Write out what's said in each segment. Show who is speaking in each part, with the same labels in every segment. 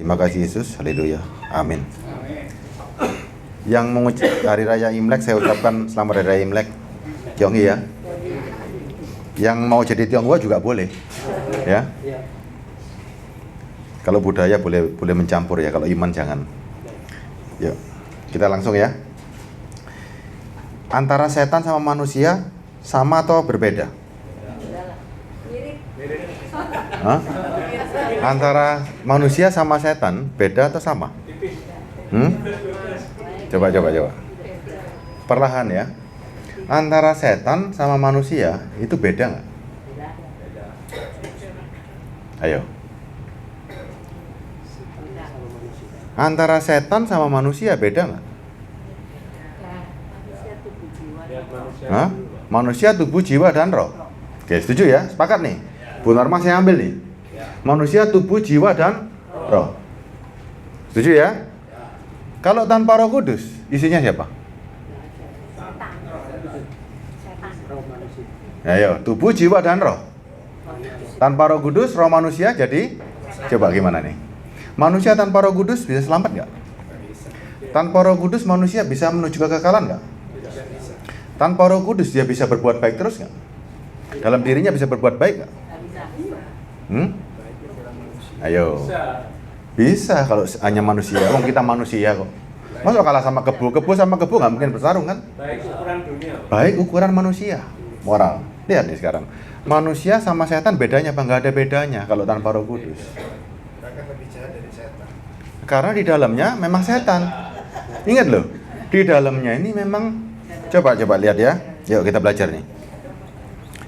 Speaker 1: Terima kasih Yesus, haleluya, amin. Yang mengucap hari raya Imlek, saya ucapkan selamat hari raya Imlek. Tionghi ya. Yang mau jadi Tionghoa juga boleh, ya. Kalau budaya boleh mencampur ya, kalau iman jangan. Yuk, kita langsung ya. Antara setan sama manusia sama atau berbeda? Hah? Antara manusia sama setan beda atau sama? Coba. Perlahan ya. Antara setan sama manusia itu beda nggak? Ayo. Antara setan sama manusia beda nggak? Hah? Manusia, tubuh, jiwa, dan roh. Oke, setuju ya? Sepakat nih? Bu Norma saya ambil nih. Manusia, tubuh, jiwa, dan roh. Setuju ya? Kalau tanpa Roh Kudus, isinya siapa? Ayo, tubuh, jiwa, dan roh. Tanpa Roh Kudus, roh manusia jadi, coba gimana nih? Manusia tanpa Roh Kudus bisa selamat nggak? Tanpa Roh Kudus manusia bisa menuju kekekalan nggak? Tanpa Roh Kudus dia bisa berbuat baik terus nggak? Dalam dirinya bisa berbuat baik nggak? Ayo, bisa kalau hanya manusia. Wong kita manusia kok. Masa kalah sama kebo? Kebo sama kebo nggak mungkin bertarung kan? Baik ukuran dunia. Baik ukuran manusia. Moral. Lihat nih sekarang. Manusia sama setan bedanya apa? Nggak ada bedanya kalau tanpa Roh Kudus.
Speaker 2: Mereka lebih jahat dari setan.
Speaker 1: Karena di dalamnya memang setan. Ingat loh, di dalamnya ini memang. Coba lihat ya. Yuk kita belajar nih.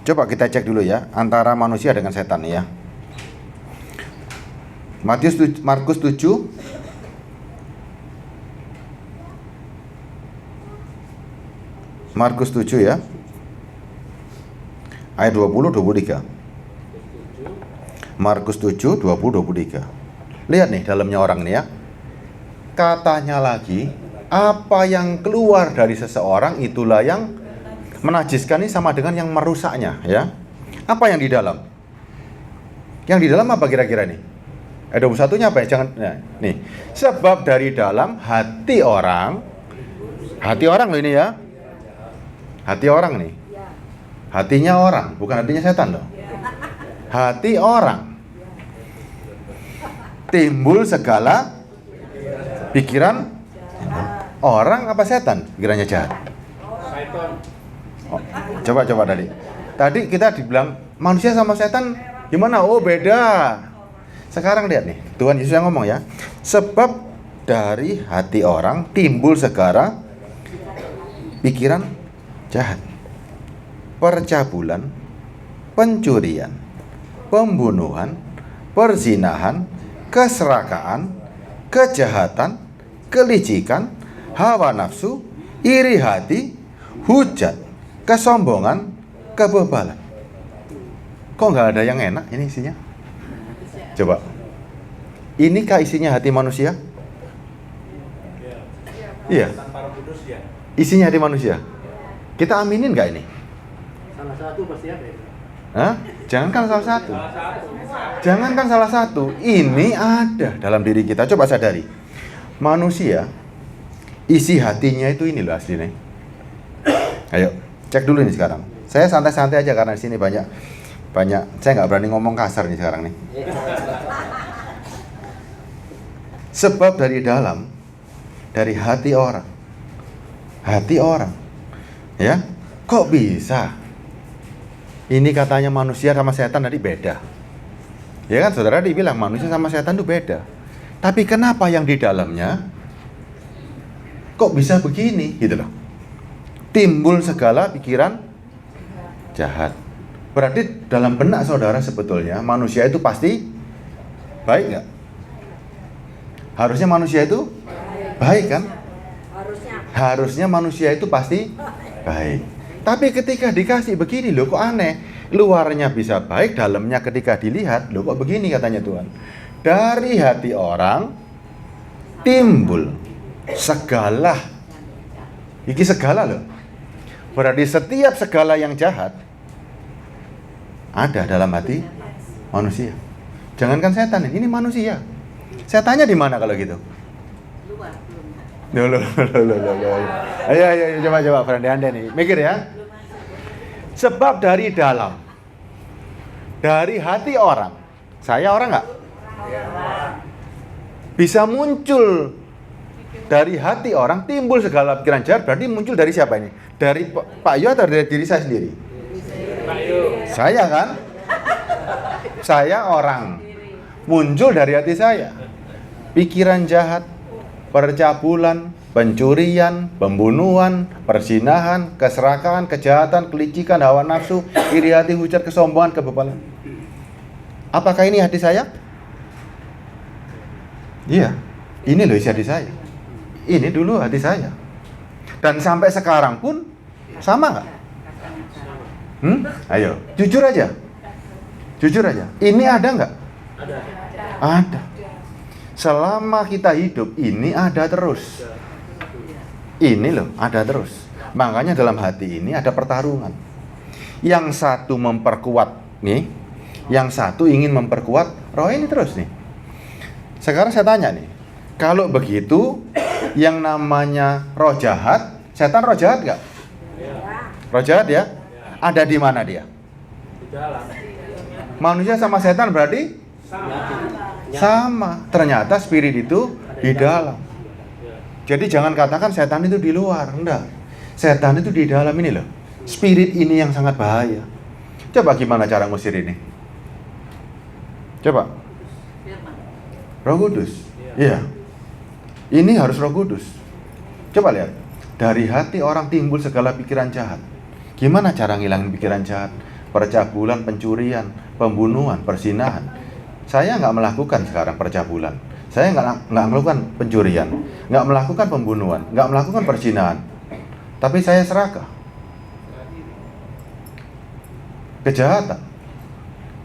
Speaker 1: Coba kita cek dulu ya antara manusia dengan setan nih ya. Markus 7 Markus 7 ya. Ayat 20-23. Markus 7 20-23. Lihat nih dalamnya orang nih ya. Katanya lagi, apa yang keluar dari seseorang itulah yang menajiskan, ini sama dengan yang merusaknya ya. Apa yang di dalam? Yang di dalam apa kira-kira nih? Ada 21-nya apa ya? Jangan nih. Sebab dari dalam hati orang loh ini ya. Hati orang nih. Hatinya orang, bukan hatinya setan loh. Hati orang. Timbul segala pikiran orang apa setan? Pikirannya jahat. Oh, coba tadi. Tadi kita dibilang manusia sama setan gimana? Oh beda. Sekarang lihat nih, Tuhan Yesus yang ngomong ya. Sebab dari hati orang timbul segala pikiran jahat. Percabulan, pencurian, pembunuhan, perzinahan, keserakaan, kejahatan, kelicikan, hawa nafsu, iri hati, hujat, kesombongan, kebebalan. Kok nggak ada yang enak ini isinya? Coba. Inikah isinya hati manusia? Iya. Isinya hati manusia. Kita aminin nggak ini?
Speaker 2: Salah satu pasti ada ya.
Speaker 1: Hah? Jangankan salah satu. Jangankan salah satu. Ini ada dalam diri kita. Coba sadari. Manusia isi hatinya itu ini loh aslinya. Ayo, cek dulu nih sekarang. Saya santai-santai aja karena di sini banyak. Saya nggak berani ngomong kasar nih sekarang nih. Sebab dari dalam, dari hati orang, ya, kok bisa? Ini katanya manusia sama setan tadi beda. Ya kan saudara dibilang manusia sama setan itu beda. Tapi kenapa yang di dalamnya kok bisa begini gitu loh. Timbul segala pikiran jahat. Berarti dalam benak saudara sebetulnya manusia itu pasti baik nggak? Harusnya manusia itu baik kan? Harusnya manusia itu pasti baik. Tapi ketika dikasih begini loh kok aneh. Luarnya bisa baik, dalamnya ketika dilihat loh kok begini katanya Tuhan. Dari hati orang timbul segala. Ini segala loh. Berarti setiap segala yang jahat ada dalam hati manusia. Jangankan setan, ini manusia. Setannya di mana kalau gitu?
Speaker 3: Luar belum.
Speaker 1: Loh. Ayo, coba, Friend Anda nih. Mikir ya. Sebab dari dalam, dari hati orang, saya orang nggak? Bisa muncul dari hati orang, timbul segala pikiran jahat, berarti muncul dari siapa ini? Dari Pak Yu atau dari diri saya sendiri? Saya kan? Saya orang. Muncul dari hati saya. Pikiran jahat, percabulan, pencurian, pembunuhan, perzinahan, keserakahan, kejahatan, kelicikan, hawa nafsu, iri hati, hujat, kesombongan, kebebalan. Apakah ini hati saya? Iya. Ini loh isi hati saya. Ini dulu hati saya. Dan sampai sekarang pun sama nggak? Ayo, jujur aja. Ini ada nggak? Ada. Selama kita hidup, ini ada terus. Ini loh, ada terus. Makanya dalam hati ini ada pertarungan. Yang satu memperkuat nih, yang satu ingin memperkuat roh ini terus nih. Sekarang saya tanya nih, kalau begitu, yang namanya roh jahat, setan roh jahat nggak? Roh jahat ya? Ada di mana dia?
Speaker 2: Di dalam.
Speaker 1: Manusia sama setan berarti sama. Ternyata spirit itu di dalam. Jadi jangan katakan setan itu di luar, enggak. Setan itu di dalam ini loh. Spirit ini yang sangat bahaya. Coba gimana cara ngusir ini? Coba. Roh Kudus. Iya. Ini harus Roh Kudus. Coba lihat. Dari hati orang timbul segala pikiran jahat. Gimana cara ngilangin pikiran jahat? Percabulan, pencurian, pembunuhan, perzinahan. Saya nggak melakukan sekarang percabulan. Saya nggak melakukan pencurian, nggak melakukan pembunuhan, nggak melakukan perzinahan. Tapi saya serakah. Kejahatan,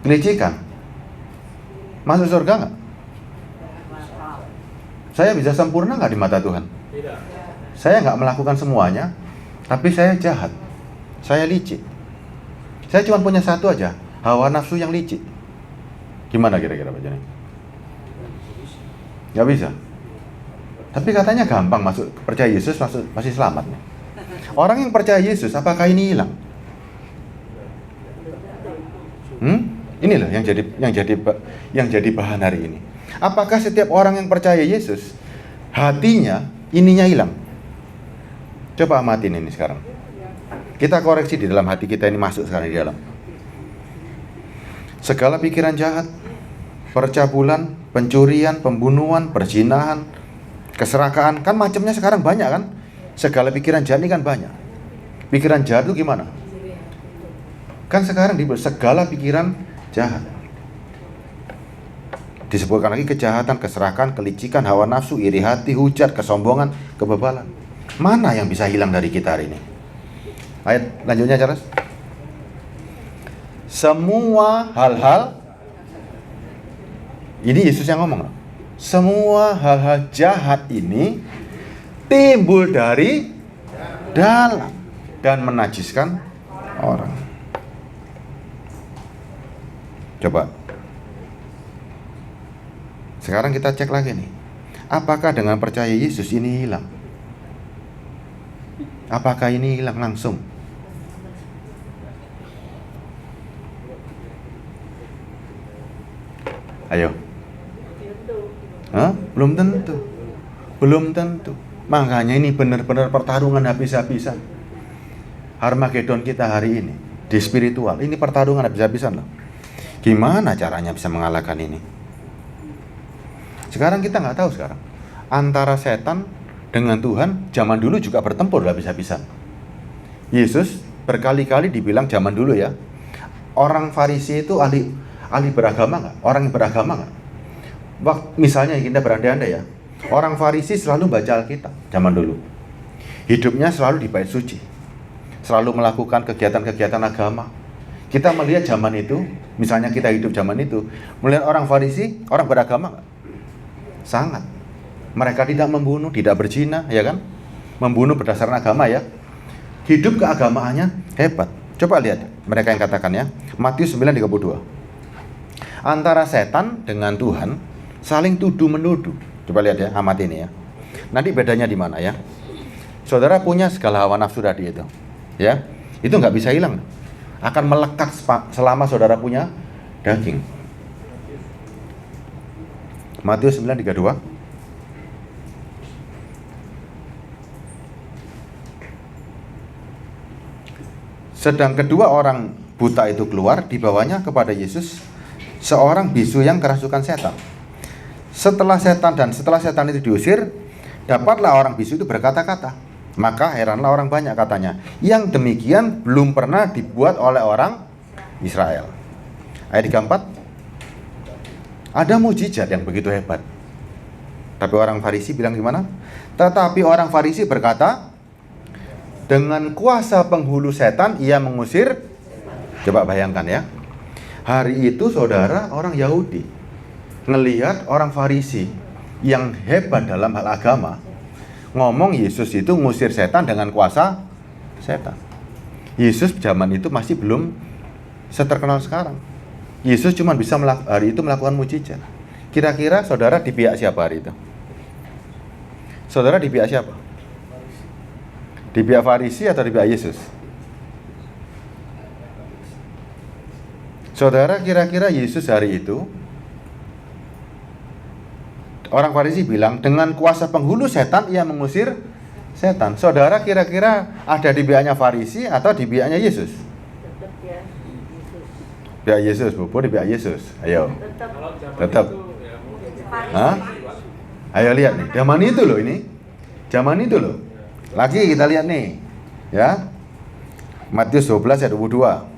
Speaker 1: kelicikan. Masuk surga nggak? Saya bisa sempurna nggak di mata Tuhan?
Speaker 2: Tidak.
Speaker 1: Saya nggak melakukan semuanya, tapi saya jahat. Saya licik. Saya cuma punya satu aja, hawa nafsu yang licik. Gimana kira-kira Pak Jani? Nggak bisa. Tapi katanya gampang masuk percaya Yesus masih selamat nih. Orang yang percaya Yesus, apakah ini hilang? Ini loh yang jadi bahan hari ini. Apakah setiap orang yang percaya Yesus, hatinya ininya hilang? Coba amatin ini sekarang. Kita koreksi di dalam hati kita ini masuk sekarang di dalam. Segala pikiran jahat, percabulan, pencurian, pembunuhan, perzinahan, keserakahan, kan macamnya sekarang banyak kan? Segala pikiran jahat ini kan banyak. Pikiran jahat itu gimana? Kan sekarang disebut segala pikiran jahat. Disebutkan lagi kejahatan, keserakahan, kelicikan, hawa nafsu, iri hati, hujat, kesombongan, kebebalan. Mana yang bisa hilang dari kita hari ini? Ayat lanjutnya Charles. Semua hal-hal, ini Yesus yang ngomong. Semua hal-hal jahat ini timbul dari dalam dan menajiskan orang. Coba. Sekarang kita cek lagi nih. Apakah dengan percaya Yesus ini hilang? Apakah ini hilang langsung? Ayo. Hah? Belum tentu. Makanya ini benar-benar pertarungan habis-habisan. Harmagedon kita hari ini di spiritual, ini pertarungan habis-habisan loh. Gimana caranya bisa mengalahkan ini? Sekarang kita nggak tahu sekarang. Antara setan dengan Tuhan, zaman dulu juga bertempur habis-habisan. Yesus berkali-kali dibilang zaman dulu ya, orang Farisi itu ahli beragama nggak? Orang yang beragama nggak? Misalnya kita berandai-andai ya, orang Farisi selalu baca Alkitab zaman dulu. Hidupnya selalu di bait suci, selalu melakukan kegiatan-kegiatan agama. Kita melihat zaman itu, misalnya kita hidup zaman itu, melihat orang Farisi, orang beragama nggak? Sangat. Mereka tidak membunuh, tidak berzina, ya kan? Membunuh berdasarkan agama ya. Hidup keagamaannya hebat. Coba lihat mereka yang katakan ya. Matius 9:32. Antara setan dengan Tuhan, saling tuduh-menuduh. Coba lihat ya, amati ini ya. Nanti bedanya di mana ya? Saudara punya segala hawa nafsu tadi itu, ya, itu nggak bisa hilang, akan melekat selama saudara punya daging. Matius 9:32. Sedang kedua orang buta itu keluar, dibawanya kepada Yesus seorang bisu yang kerasukan setan. Setelah setan itu diusir, dapatlah orang bisu itu berkata-kata. Maka heranlah orang banyak, katanya, yang demikian belum pernah dibuat oleh orang Israel. Ayat 34. Ada mujizat yang begitu hebat. Tapi orang Farisi bilang gimana? Tetapi orang Farisi berkata, dengan kuasa penghulu setan ia mengusir. Coba bayangkan ya. Hari itu saudara, orang Yahudi ngelihat orang Farisi yang hebat dalam hal agama ngomong Yesus itu ngusir setan dengan kuasa setan. Yesus zaman itu masih belum seterkenal sekarang. Yesus cuma bisa hari itu melakukan mujizat. Kira-kira saudara di pihak siapa hari itu? Saudara di pihak siapa? Di pihak Farisi atau di pihak Yesus? Saudara, kira-kira Yesus hari itu, orang Farisi bilang dengan kuasa penghulu setan ia mengusir setan. Saudara kira-kira ada di pihaknya Farisi atau di pihaknya Yesus?
Speaker 3: Tetap ya Yesus.
Speaker 1: Pihak Yesus, Bobo di pihak Yesus. Ayo. Tetap. Hah? Ayo lihat nih, zaman itu loh ini. Zaman itu loh. Lagi kita lihat nih. Ya. Matius 12 ayat 22.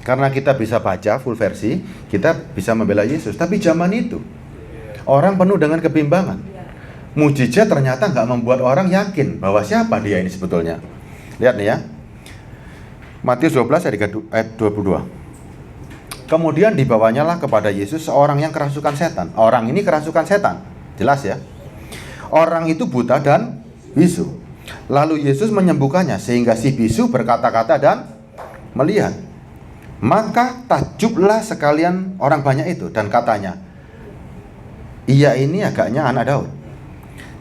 Speaker 1: Karena kita bisa baca full versi, kita bisa membela Yesus. Tapi zaman itu, orang penuh dengan kebimbangan. Mujizat ternyata nggak membuat orang yakin bahwa siapa dia ini sebetulnya. Lihat nih ya. Matius 12 ayat 22. Kemudian dibawanyalah kepada Yesus seorang yang kerasukan setan. Orang ini kerasukan setan. Jelas ya. Orang itu buta dan bisu. Lalu Yesus menyembuhkannya sehingga si bisu berkata-kata dan melihat. Maka takjublah sekalian orang banyak itu dan katanya, ia ini agaknya anak Daud.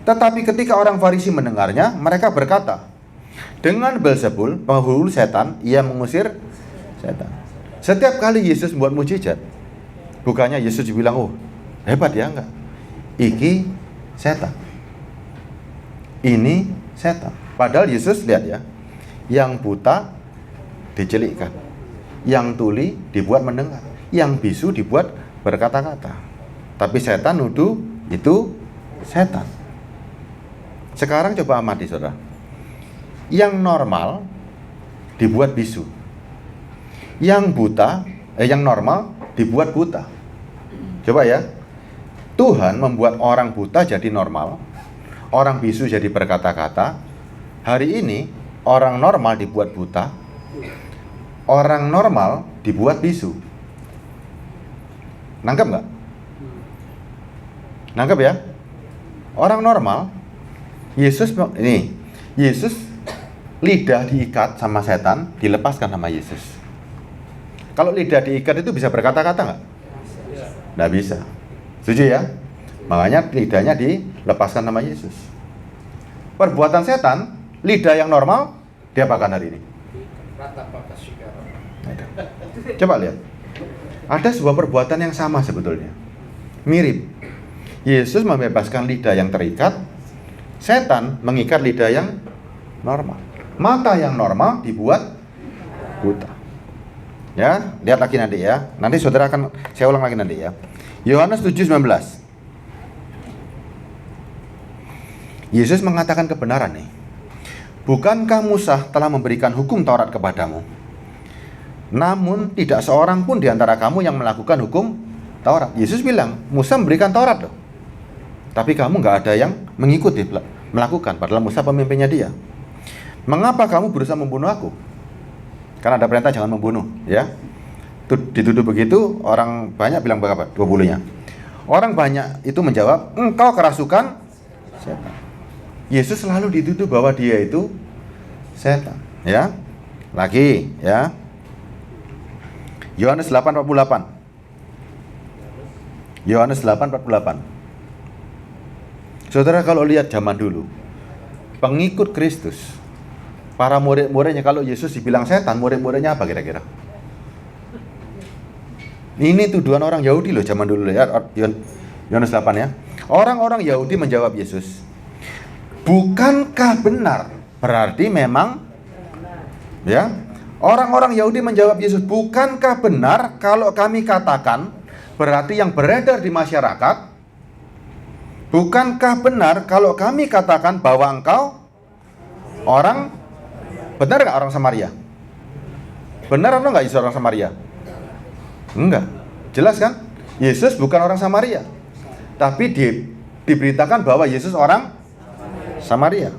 Speaker 1: Tetapi ketika orang Farisi mendengarnya, mereka berkata, dengan Beelzebul, penghulu setan, ia mengusir setan. Setiap kali Yesus membuat mujizat, bukannya Yesus bilang, oh hebat ya, enggak. Iki setan. Ini setan. Padahal Yesus lihat ya, yang buta dicelikkan, yang tuli dibuat mendengar, yang bisu dibuat berkata-kata. Tapi setan nuduh itu setan. Sekarang coba amati saudara. Yang normal dibuat bisu. Yang buta, yang normal dibuat buta. Coba ya. Tuhan membuat orang buta jadi normal, orang bisu jadi berkata-kata. Hari ini orang normal dibuat buta, orang normal dibuat bisu. Nangkep nggak? Nangkep ya? Orang normal, Yesus lidah diikat sama setan, dilepaskan sama Yesus. Kalau lidah diikat itu bisa berkata-kata nggak? Nggak bisa. Setuju ya? Makanya lidahnya dilepaskan sama Yesus. Perbuatan setan, lidah yang normal, diapakan hari ini? Coba lihat. Ada sebuah perbuatan yang sama sebetulnya. Mirip. Yesus membebaskan lidah yang terikat, setan mengikat lidah yang normal. Mata yang normal dibuat buta. Ya, lihat lagi nanti ya. Nanti saudara akan saya ulang lagi nanti ya. Yohanes 7:19. Yesus mengatakan kebenaran nih. Bukankah Musa telah memberikan hukum Taurat kepadamu? Namun tidak seorang pun di antara kamu yang melakukan hukum Taurat. Yesus bilang, Musa memberikan Taurat loh. Tapi kamu nggak ada yang mengikuti, melakukan. Padahal Musa pemimpinnya dia. Mengapa kamu berusaha membunuh aku? Karena ada perintah jangan membunuh, ya. Dituduh begitu, orang banyak bilang berapa? 20-nya. Orang banyak itu menjawab, engkau kerasukan setan. Yesus selalu dituduh bahwa dia itu setan, ya. Lagi, ya. Yohanes 8:48. Yohanes 8:48. Saudara, kalau lihat zaman dulu, pengikut Kristus, para murid-muridnya, kalau Yesus dibilang setan, murid-muridnya apa kira-kira? Ini tuduhan orang Yahudi loh zaman dulu ya. Yohanes 8 ya. Orang-orang Yahudi menjawab Yesus, bukankah benar? Berarti memang ya. Orang-orang Yahudi menjawab Yesus, bukankah benar kalau kami katakan, berarti yang beredar di masyarakat, bukankah benar kalau kami katakan bahwa engkau orang, benar nggak orang Samaria? Benar atau nggak Yesus orang Samaria? Enggak, jelas kan? Yesus bukan orang Samaria, tapi diberitakan bahwa Yesus orang Samaria.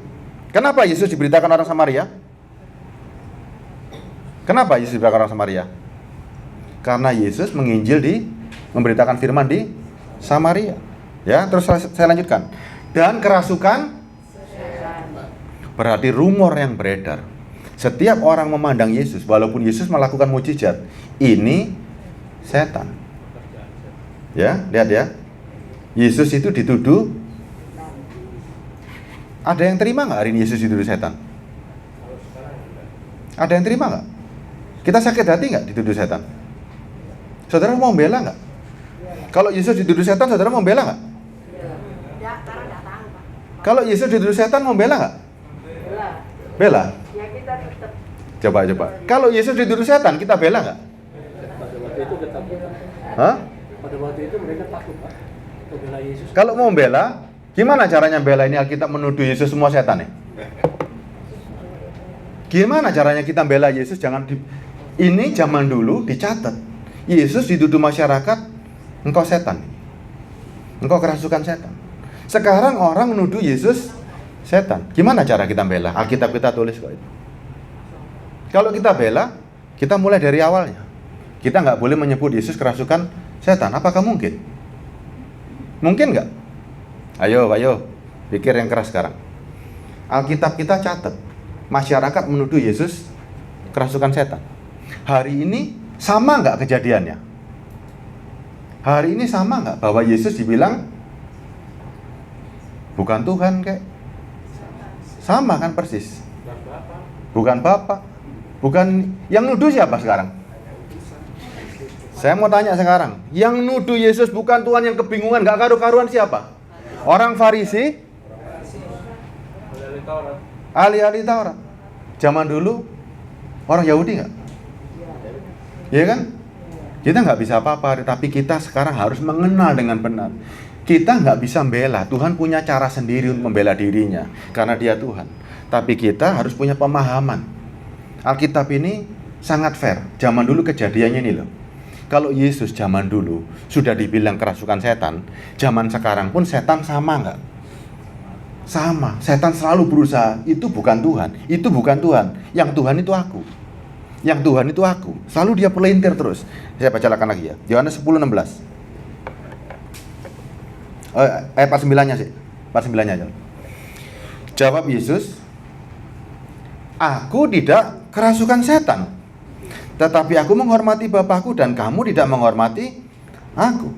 Speaker 1: Kenapa Yesus diberitakan orang Samaria? Kenapa Yesus diberitakan orang Samaria? Karena Yesus memberitakan firman di Samaria. Ya, terus saya lanjutkan. Dan kerasukan, berarti rumor yang beredar. Setiap orang memandang Yesus, walaupun Yesus melakukan mukjizat, ini setan. Ya, lihat ya. Yesus itu dituduh. Ada yang terima nggak hari ini Yesus dituduh setan? Ada yang terima nggak? Kita sakit hati nggak dituduh setan? Saudara mau bela nggak? Kalau Yesus dituduh setan, saudara mau bela nggak? Kalau Yesus dituduh setan, mau bela nggak? Bela?
Speaker 3: Ya kita tetap.
Speaker 1: Coba. Kalau Yesus dituduh setan, kita bela nggak?
Speaker 2: Pada waktu itu ketakutan.
Speaker 1: Hah?
Speaker 2: Pada waktu itu mereka takut, Pak. Untuk bela Yesus.
Speaker 1: Kalau mau bela, gimana caranya bela ini? Alkitab menuduh Yesus semua setan ya? Gimana caranya kita bela Yesus? Ini zaman dulu dicatat. Yesus dituduh masyarakat, engkau setan. Engkau kerasukan setan. Sekarang orang menuduh Yesus setan. Gimana cara kita bela? Alkitab kita tulis kok itu. Kalau kita bela, kita mulai dari awalnya. Kita nggak boleh menyebut Yesus kerasukan setan. Apakah mungkin? Mungkin nggak? Ayo, pikir yang keras sekarang. Alkitab kita catat, masyarakat menuduh Yesus kerasukan setan. Hari ini sama nggak kejadiannya? Hari ini sama nggak bahwa Yesus dibilang bukan Tuhan kayak? Sama kan persis. Bukan Bapak. Bukan yang nuduh siapa sekarang? Saya mau tanya sekarang, yang nuduh Yesus bukan Tuhan, yang kebingungan nggak karu-karuan siapa? Orang Farisi? Ahli-ahli Taurat. Zaman dulu orang Yahudi nggak? Iya kan? Kita nggak bisa apa-apa, tapi kita sekarang harus mengenal dengan benar. Kita nggak bisa membela. Tuhan punya cara sendiri untuk membela dirinya karena Dia Tuhan. Tapi kita harus punya pemahaman. Alkitab ini sangat fair. Zaman dulu kejadiannya ini loh. Kalau Yesus zaman dulu sudah dibilang kerasukan setan, zaman sekarang pun setan sama nggak? Sama. Setan selalu berusaha. Itu bukan Tuhan. Itu bukan Tuhan. Yang Tuhan itu aku. Yang Tuhan itu aku. Selalu dia pelintir terus. Saya bacakan lagi ya. Yohanes 10:16. Part 9-nya sih. Part 9-nya aja. Jawab Yesus, aku tidak kerasukan setan. Tetapi aku menghormati Bapakku dan kamu tidak menghormati aku.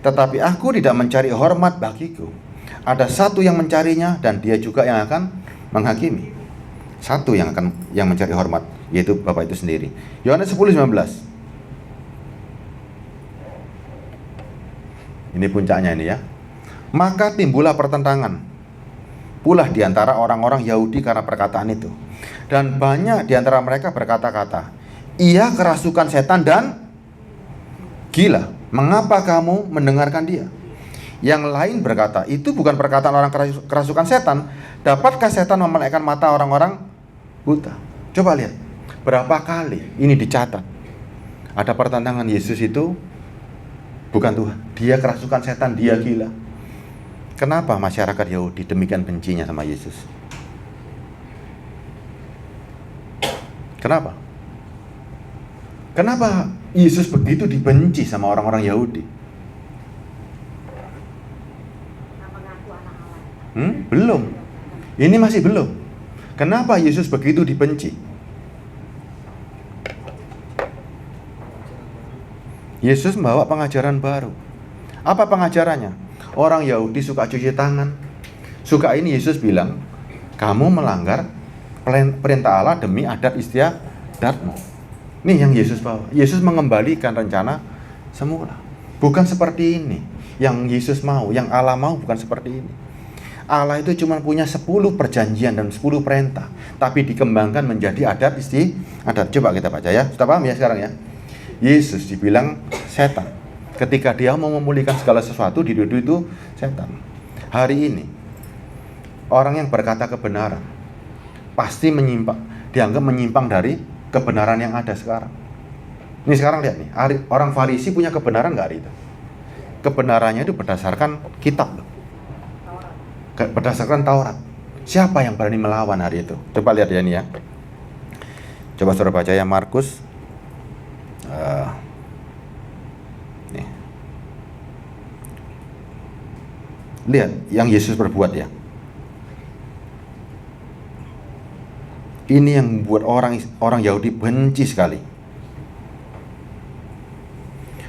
Speaker 1: Tetapi aku tidak mencari hormat bagiku. Ada satu yang mencarinya dan dia juga yang akan menghakimi. Satu yang mencari hormat, yaitu Bapa itu sendiri. Yohanes 10:19. Ini puncaknya ini ya. Maka timbullah pertentangan pula di antara orang-orang Yahudi karena perkataan itu. Dan banyak di antara mereka berkata-kata, ia kerasukan setan dan gila. Mengapa kamu mendengarkan dia? Yang lain berkata, itu bukan perkataan orang kerasukan setan. Dapatkah setan memelekkan mata orang-orang buta? Coba lihat, berapa kali ini dicatat ada pertentangan. Yesus itu bukan Tuhan, dia kerasukan setan, dia gila. Kenapa masyarakat Yahudi demikian bencinya sama Yesus? Kenapa? Kenapa Yesus begitu dibenci sama orang-orang Yahudi? Belum. Ini masih belum. Kenapa Yesus begitu dibenci? Yesus membawa pengajaran baru. Apa pengajarannya? Orang Yahudi suka cuci tangan, suka ini. Yesus bilang, kamu melanggar perintah Allah demi adat istiadatmu. Nih yang Yesus bawa. Yesus mengembalikan rencana semula. Bukan seperti ini yang Yesus mau, yang Allah mau bukan seperti ini. Allah itu cuma punya 10 perjanjian dan 10 perintah, tapi dikembangkan menjadi adat istiadat. Coba kita baca ya. Sudah paham ya sekarang ya? Yesus dibilang setan. Ketika dia mau memulihkan segala sesuatu, dituduh itu setan. Hari ini orang yang berkata kebenaran pasti dianggap menyimpang dari kebenaran yang ada sekarang. Ini sekarang lihat nih, orang Farisi punya kebenaran nggak hari itu? Kebenarannya itu berdasarkan kitab loh, berdasarkan Taurat. Siapa yang berani melawan hari itu? Coba lihat ya ini ya. Coba saudara baca ya, Markus. Nih. Lihat yang Yesus perbuat ya. Ini yang membuat orang Yahudi benci sekali.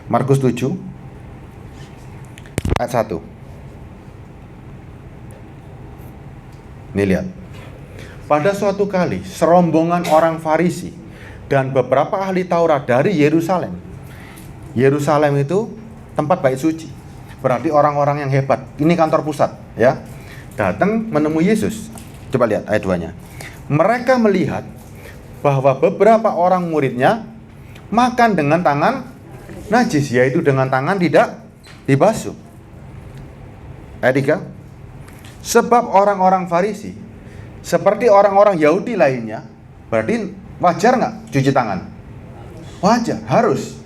Speaker 1: Markus 7 ayat 1. Nih lihat. Pada suatu kali serombongan orang Farisi dan beberapa ahli Taurat dari Yerusalem. Yerusalem itu tempat bait suci. Berarti orang-orang yang hebat. Ini kantor pusat ya. Datang menemui Yesus. Coba lihat ayat 2-nya. Mereka melihat bahwa beberapa orang muridnya makan dengan tangan najis, yaitu dengan tangan tidak dibasuh. Ayat 3. Sebab orang-orang Farisi seperti orang-orang Yahudi lainnya, berarti wajar nggak cuci tangan? Wajar, harus.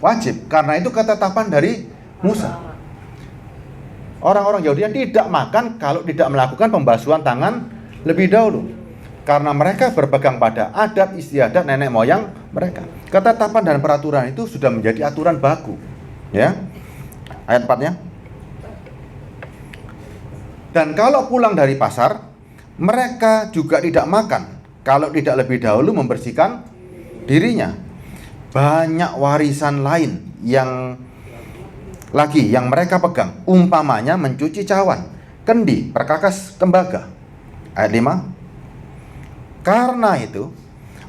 Speaker 1: Wajib, karena itu ketetapan dari Musa. Orang-orang Yahudi yang tidak makan kalau tidak melakukan pembasuhan tangan lebih dahulu. Karena mereka berpegang pada adat istiadat nenek moyang mereka. Ketetapan dan peraturan itu sudah menjadi aturan baku. Ya. Ayat 4-nya. Dan kalau pulang dari pasar, mereka juga tidak makan kalau tidak lebih dahulu membersihkan dirinya. Banyak warisan lain yang mereka pegang, umpamanya mencuci cawan, kendi, perkakas tembaga. Ayat 5. Karena itu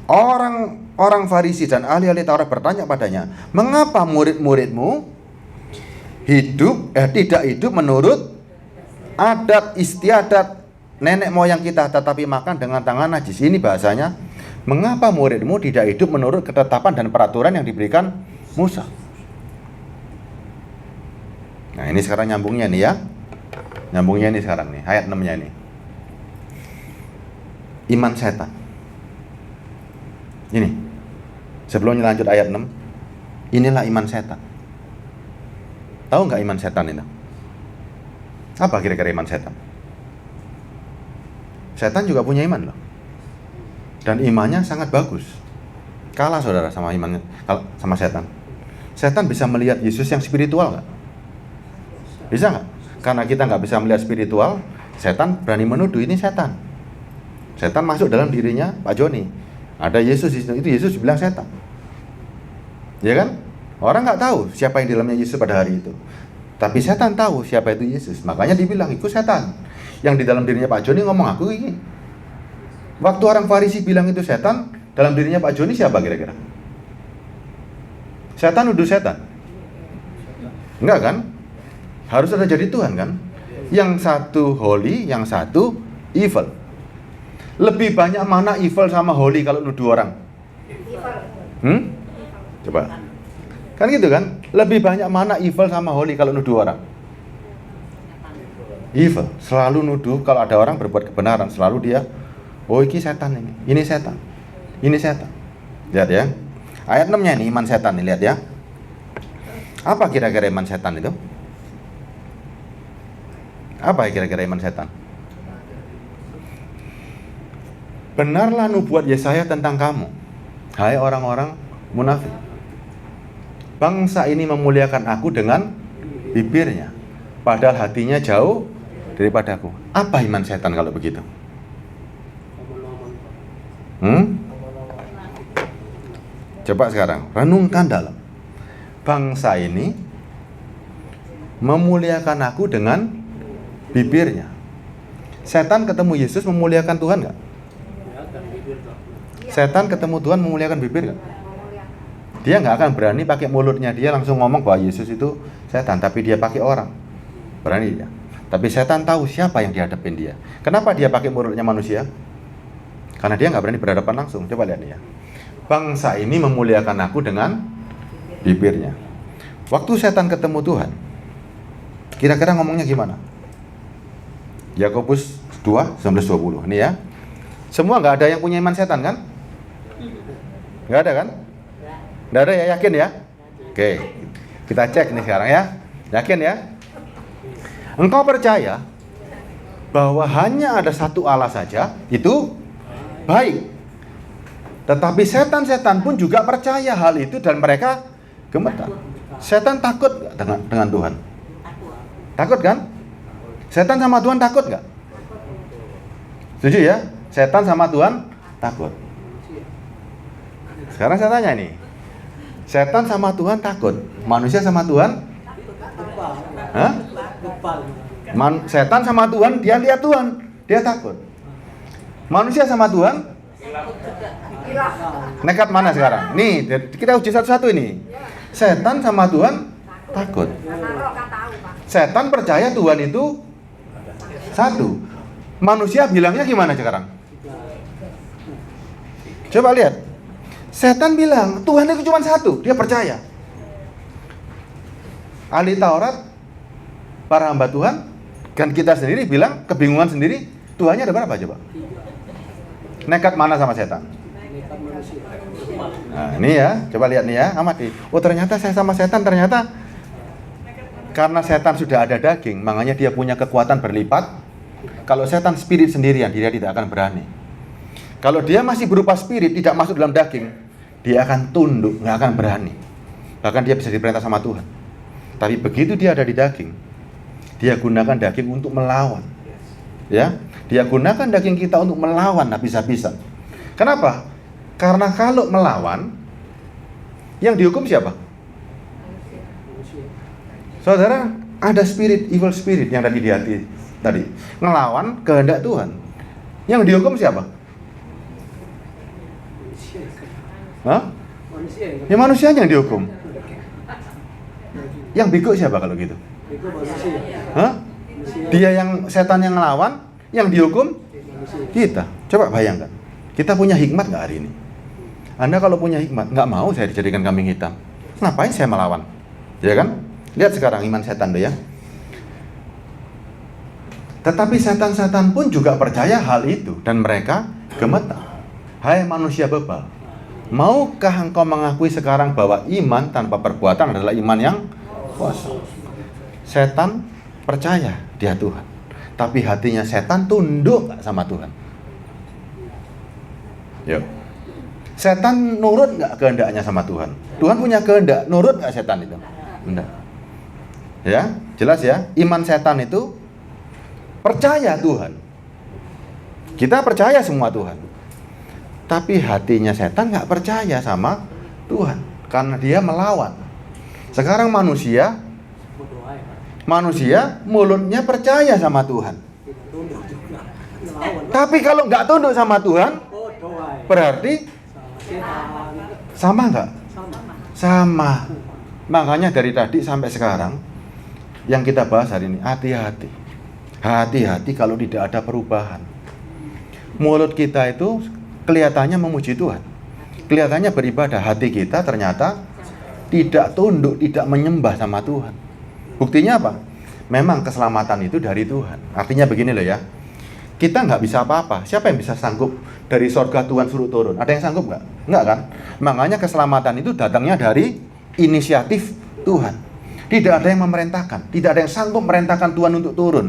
Speaker 1: orang Farisi dan ahli-ahli Taurat bertanya padanya, mengapa murid-muridmu tidak hidup menurut adat istiadat nenek moyang kita, tetapi makan dengan tangan najis? Ini bahasanya, mengapa muridmu tidak hidup menurut ketetapan dan peraturan yang diberikan Musa? Nah ini sekarang nyambungnya nih ya. Nyambungnya ini sekarang nih, ayat 6-nya nih. Iman setan. Ini sebelum lanjut ayat 6, inilah iman setan. Tahu nggak iman setan itu? Apa kira-kira iman setan? Setan juga punya iman loh. Dan imannya sangat bagus. Kalah saudara sama imannya, sama setan. Setan bisa melihat Yesus yang spiritual nggak? Bisa nggak? Karena kita nggak bisa melihat spiritual, setan berani menuduh ini setan. Setan masuk dalam dirinya Pak Joni. Ada Yesus di situ, itu Yesus bilang setan. Ya kan? Orang nggak tahu siapa yang di dalamnya Yesus pada hari itu. Tapi setan tahu siapa itu Yesus. Makanya dibilang itu setan. Yang di dalam dirinya Pak Joni ngomong aku ini. Waktu orang Farisi bilang itu setan, dalam dirinya Pak Joni siapa kira-kira? Setan nuduh setan? Enggak kan? Harus ada jadi Tuhan kan? Yang satu holy, yang satu evil. Lebih banyak mana evil sama holy kalau nuduh orang? Coba. Kan gitu kan? Lebih banyak mana evil sama holy kalau nuduh orang? Evil. Selalu nuduh kalau ada orang berbuat kebenaran, selalu dia, oh ini setan ini. Ini setan. Ini setan. Lihat ya. Ayat 6-nya ini iman setan nih, lihat ya. Apa kira-kira iman setan itu? Apa kira-kira iman setan? Benarlah nubuat Yesaya tentang kamu, hai orang-orang munafik. Bangsa ini memuliakan aku dengan bibirnya, padahal hatinya jauh daripadaku. Apa iman setan kalau begitu? Coba sekarang renungkan dalam. bangsa ini memuliakan aku dengan bibirnya. Setan ketemu Yesus memuliakan Tuhan nggak?
Speaker 2: Ya, dan bibir toh.
Speaker 1: Setan ketemu Tuhan memuliakan bibir nggak? Dia nggak akan berani pakai mulutnya dia langsung ngomong bahwa Yesus itu setan, tapi dia pakai orang. Berani dia. Tapi setan tahu siapa yang dihadapin dia. Kenapa dia pakai mulutnya manusia? Karena dia nggak berani berhadapan langsung. Coba lihat nih ya. Bangsa ini memuliakan aku dengan bibirnya. Waktu setan ketemu Tuhan, kira-kira ngomongnya gimana? Yakobus 2, 19-20. Ini ya. Semua nggak ada yang punya iman setan kan? Nggak ada kan? Nggak ada ya, yakin ya? Oke, kita cek nih sekarang ya. Yakin ya? Engkau percaya bahwa hanya ada satu Allah saja, itu baik. Tetapi setan-setan pun juga percaya hal itu dan mereka gemetar. Setan takut nggak dengan Tuhan? Takut kan? Setan sama Tuhan takut nggak? Setuju ya? Setan sama Tuhan takut. Sekarang saya tanya nih. Setan sama Tuhan takut, manusia sama Tuhan? Hah? Setan sama Tuhan, dia lihat Tuhan, dia takut. Manusia sama Tuhan? Nekat mana sekarang? Nih, kita uji satu-satu ini. Setan sama Tuhan takut. Setan percaya Tuhan itu satu. Manusia bilangnya gimana sekarang? Coba lihat. Setan bilang Tuhan itu cuma satu, dia percaya. Ahli Taurat, para hamba Tuhan, kan kita sendiri bilang kebingungan sendiri. Tuhannya ada berapa coba? Nekat mana sama setan? Nah ini ya, coba lihat nih ya, amati. Oh ternyata saya sama setan ternyata karena setan sudah ada daging, makanya dia punya kekuatan berlipat. Kalau setan spirit sendirian, dia tidak akan berani. Kalau dia masih berupa spirit, tidak masuk dalam daging, dia akan tunduk, nggak akan berani. Bahkan dia bisa diperintah sama Tuhan. Tapi begitu dia ada di daging, dia gunakan daging untuk melawan. Ya, dia gunakan daging kita untuk melawan habis-habisan. Kenapa? Karena kalau melawan, yang dihukum siapa? Saudara, ada spirit, evil spirit yang tadi di hati tadi. Ngelawan kehendak Tuhan. Yang dihukum siapa? Hah? Ya manusianya yang dihukum. Yang bego siapa kalau gitu? Hah? Dia yang setan yang ngelawan, yang dihukum kita. Coba bayangkan. Kita punya hikmat nggak hari ini? Anda kalau punya hikmat, nggak mau saya dijadikan kambing hitam. Ngapain saya melawan? Ya kan? Lihat sekarang iman setan tuh ya. Tetapi setan-setan pun juga percaya hal itu dan mereka gemetar. Hai manusia bebal, maukah engkau mengakui sekarang bahwa iman tanpa perbuatan adalah iman yang kosong? Setan percaya dia Tuhan, tapi hatinya setan tunduk gak sama Tuhan? Yuk. Setan nurut gak kehendaknya sama Tuhan? Tuhan punya kehendak, nurut gak setan itu? Enggak. Ya, jelas ya. Iman setan itu percaya Tuhan. Kita percaya semua Tuhan. Tapi hatinya setan gak percaya sama Tuhan karena dia melawan. Sekarang manusia mulutnya percaya sama Tuhan. Tapi kalau nggak tunduk sama Tuhan, berarti sama nggak? Sama. Makanya dari tadi sampai sekarang yang kita bahas hari ini, hati-hati. Hati-hati kalau tidak ada perubahan. Mulut kita itu kelihatannya memuji Tuhan, kelihatannya beribadah, hati kita ternyata tidak tunduk, tidak menyembah sama Tuhan. Buktinya apa? Memang keselamatan itu dari Tuhan. Artinya begini loh ya, kita nggak bisa apa-apa. Siapa yang bisa sanggup dari sorga Tuhan suruh turun? Ada yang sanggup nggak? Nggak kan? Makanya keselamatan itu datangnya dari inisiatif Tuhan. Tidak ada yang memerintahkan, tidak ada yang sanggup merintahkan Tuhan untuk turun.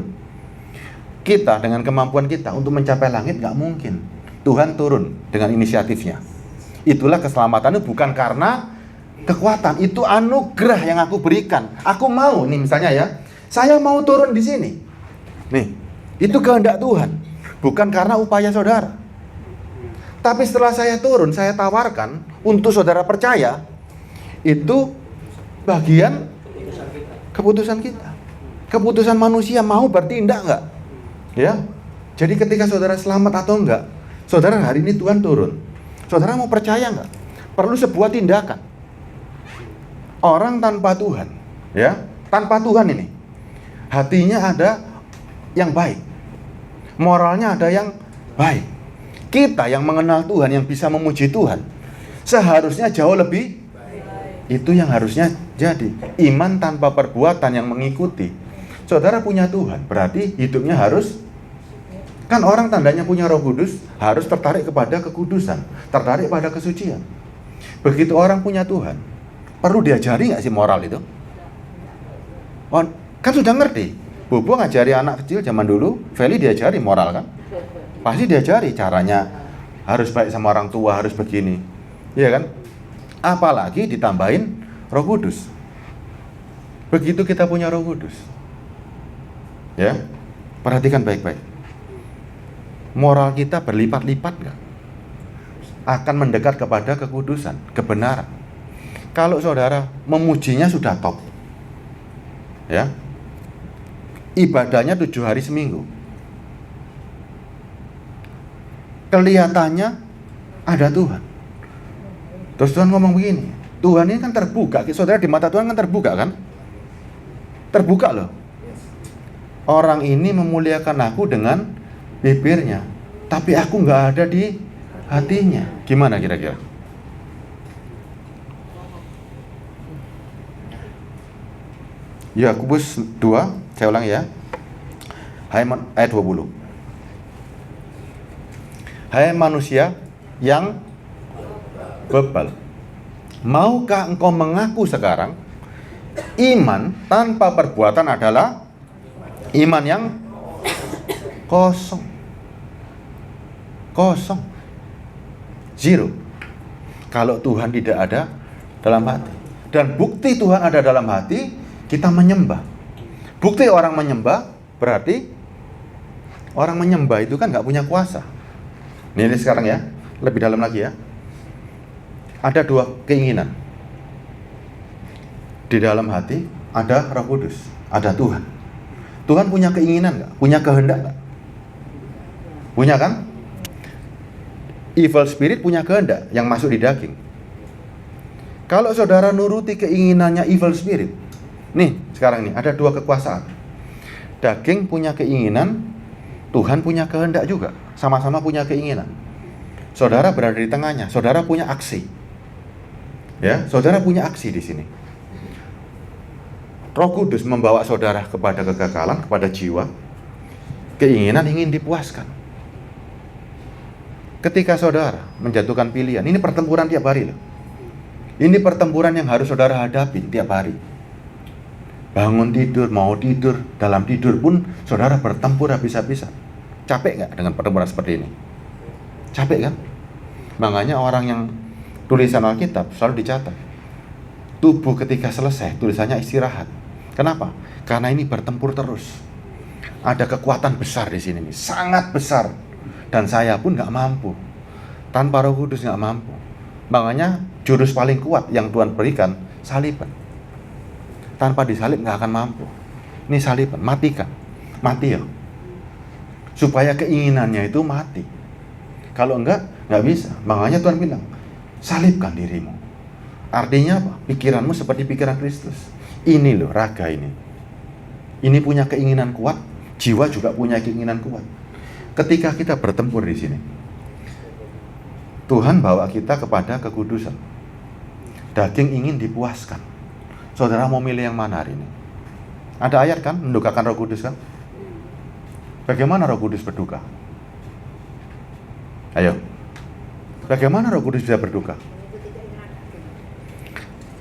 Speaker 1: Kita dengan kemampuan kita untuk mencapai langit nggak mungkin. Tuhan turun dengan inisiatifnya. Itulah keselamatan itu bukan karena kekuatan, itu anugerah yang aku berikan. Aku mau nih misalnya ya, saya mau turun di sini. Nih, itu kehendak Tuhan, bukan karena upaya saudara. Tapi setelah saya turun, saya tawarkan untuk saudara percaya, itu bagian
Speaker 2: keputusan kita.
Speaker 1: keputusan kita. Keputusan manusia mau bertindak nggak? Ya. Jadi ketika saudara selamat atau enggak, saudara hari ini Tuhan turun. Saudara mau percaya nggak? Perlu sebuah tindakan. Orang tanpa Tuhan, ya, tanpa Tuhan ini, hatinya ada yang baik, moralnya ada yang baik. Kita yang mengenal Tuhan, yang bisa memuji Tuhan, seharusnya jauh lebih. Itu yang harusnya jadi iman tanpa perbuatan yang mengikuti. Saudara punya Tuhan, berarti hidupnya harus, kan orang tandanya punya Roh Kudus harus tertarik kepada kekudusan, tertarik pada kesucian. Begitu orang punya Tuhan, perlu diajari nggak sih moral itu? Oh, kan sudah ngerti. Bobo ngajari anak kecil zaman dulu, Feli diajari moral kan? Pasti diajari caranya harus baik sama orang tua, harus begini, iya kan? Apalagi ditambahin Roh Kudus. Begitu kita punya Roh Kudus, ya, perhatikan baik-baik. Moral kita berlipat-lipat nggak? Akan mendekat kepada kekudusan, kebenaran. Kalau saudara memujinya sudah top, ya, ibadahnya 7 hari seminggu, kelihatannya ada Tuhan. Terus Tuhan ngomong begini, Tuhan ini kan terbuka, saudara di mata Tuhan kan terbuka kan? Terbuka loh. Orang ini memuliakan aku dengan bibirnya, tapi aku nggak ada di hatinya. Gimana kira-kira? Yakobus 2, saya ulang ya. Ayat 20. Hai manusia yang bebal, maukah engkau mengaku sekarang iman tanpa perbuatan adalah iman yang kosong? Kosong. Zero. Kalau Tuhan tidak ada dalam hati. Dan bukti Tuhan ada dalam hati, kita menyembah. Bukti orang menyembah, berarti orang menyembah itu kan gak punya kuasa. Ini sekarang ya, lebih dalam lagi ya. Ada 2 keinginan. Di dalam hati ada Roh Kudus, ada Tuhan. Tuhan punya keinginan nggak? Punya kehendak nggak? Punya kan? Evil spirit punya kehendak yang masuk di daging. Kalau saudara nuruti keinginannya evil spirit, nih sekarang nih ada 2 kekuasaan. Daging punya keinginan, Tuhan punya kehendak juga, sama-sama punya keinginan. Saudara berada di tengahnya, saudara punya aksi. Ya, saudara punya aksi di sini. Roh Kudus membawa saudara kepada kekekalan, kepada jiwa. Keinginan ingin dipuaskan. Ketika saudara menjatuhkan pilihan, ini pertempuran tiap hari loh. Ini pertempuran yang harus saudara hadapi tiap hari. Bangun tidur, mau tidur, dalam tidur pun saudara bertempur habis-habisan. Capek nggak dengan pertempuran seperti ini? Capek kan? Makanya orang yang tulisan Alkitab selalu dicatat. Tubuh ketika selesai, tulisannya istirahat. Kenapa? Karena ini bertempur terus. Ada kekuatan besar di sini, sangat besar. Dan saya pun nggak mampu. Tanpa Roh Kudus nggak mampu. Makanya jurus paling kuat yang Tuhan berikan, saliban. Tanpa disalib nggak akan mampu. Ini saliban, matikan. Mati ya. Supaya keinginannya itu mati. Kalau enggak, nggak bisa. Makanya Tuhan bilang, salibkan dirimu. Artinya apa? Pikiranmu seperti pikiran Kristus. Ini loh raga ini. Ini punya keinginan kuat, jiwa juga punya keinginan kuat. Ketika kita bertempur di sini, Tuhan bawa kita kepada kekudusan. Daging ingin dipuaskan. Saudara mau milih yang mana hari ini? Ada ayat kan, mendukakan Roh Kudus kan? Bagaimana Roh Kudus berduka? Ayo. Bagaimana Roh Kudus bisa berduka?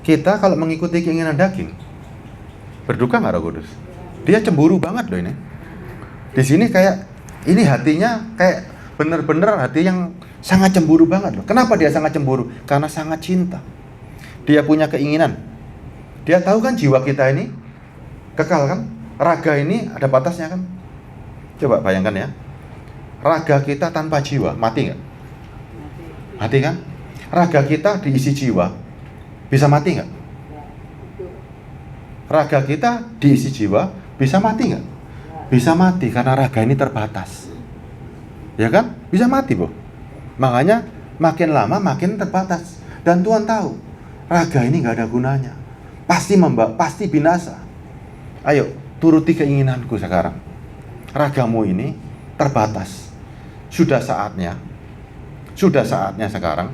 Speaker 1: Kita kalau mengikuti keinginan daging, berduka nggak Roh Kudus? Dia cemburu banget loh ini. Di sini kayak ini hatinya kayak bener-bener hati yang sangat cemburu banget loh. Kenapa dia sangat cemburu? Karena sangat cinta. Dia punya keinginan. Dia tahu kan jiwa kita ini kekal kan? Raga ini ada batasnya kan? Coba bayangkan ya. Raga kita tanpa jiwa, mati nggak? Mati kan? Raga kita diisi jiwa, bisa mati nggak? Raga kita diisi jiwa, bisa mati nggak? Bisa mati karena raga ini terbatas. Ya kan? Bisa mati, Bu. Makanya makin lama makin terbatas. Dan Tuhan tahu, raga ini nggak ada gunanya. Pasti binasa. Ayo, turuti keinginanku sekarang. Ragamu ini terbatas. Sudah saatnya sekarang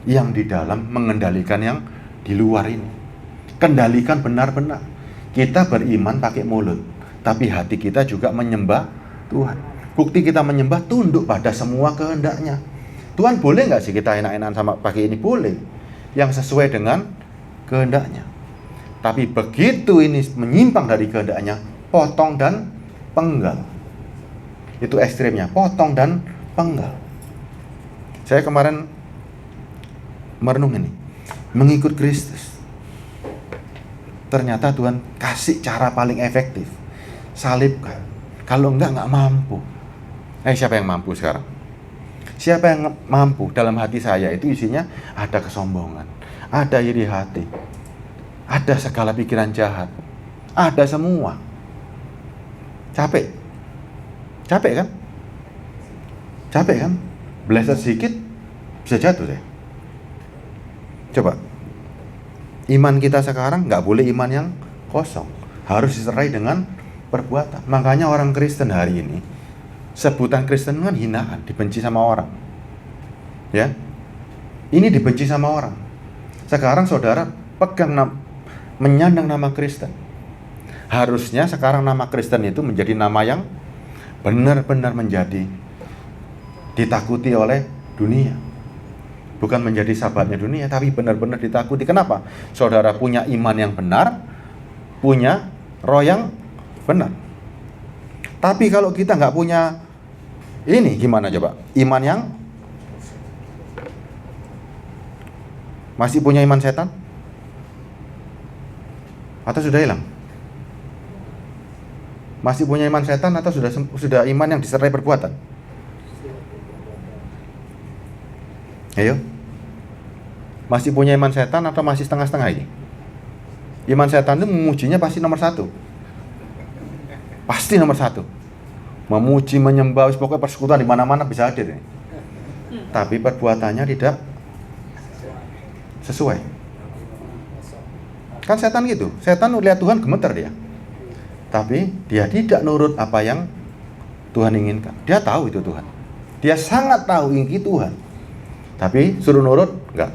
Speaker 1: yang di dalam mengendalikan yang di luar ini. Kendalikan benar-benar. Kita beriman pakai mulut, tapi hati kita juga menyembah Tuhan. Bukti kita menyembah tunduk pada semua kehendaknya. Tuhan boleh nggak sih kita enak-enakan sama pakai ini? Boleh. Yang sesuai dengan kehendaknya. Tapi begitu ini menyimpang dari kehendaknya, potong dan penggal. Itu ekstrimnya, potong dan penggal. Saya kemarin merenung ini, mengikut Kristus. Ternyata Tuhan kasih cara paling efektif. Salibkan. Kalau enggak mampu. Siapa yang mampu sekarang? Siapa yang mampu? Dalam hati saya itu isinya ada kesombongan, ada iri hati, ada segala pikiran jahat, ada semua. Capek kan? Capek kan? Beleset sedikit bisa jatuh deh. Coba, iman kita sekarang nggak boleh iman yang kosong, harus diserai dengan perbuatan. Makanya orang Kristen hari ini, sebutan Kristen kan hinaan, dibenci sama orang. Ya, ini dibenci sama orang. Sekarang saudara pegang menyandang nama Kristen. Harusnya sekarang nama Kristen itu menjadi nama yang benar-benar menjadi ditakuti oleh dunia. Bukan menjadi sahabatnya dunia, tapi benar-benar ditakuti. Kenapa? Saudara punya iman yang benar, punya roh yang benar. Tapi kalau kita nggak punya ini, gimana coba? Iman yang masih punya iman setan? Atau sudah hilang? Masih punya iman setan atau sudah iman yang disertai perbuatan? Ayo. Masih punya iman setan atau masih setengah-setengah ini? Iman setan itu memujinya pasti nomor 1. Pasti nomor 1. Memuji, menyembah, pokoknya persekutuan di mana-mana bisa hadir. Tapi perbuatannya tidak sesuai. Kan setan gitu. Setan lihat Tuhan gemeter dia. Tapi dia tidak nurut apa yang Tuhan inginkan. Dia tahu itu Tuhan. Dia sangat tahu ini Tuhan. Tapi suruh nurut, enggak.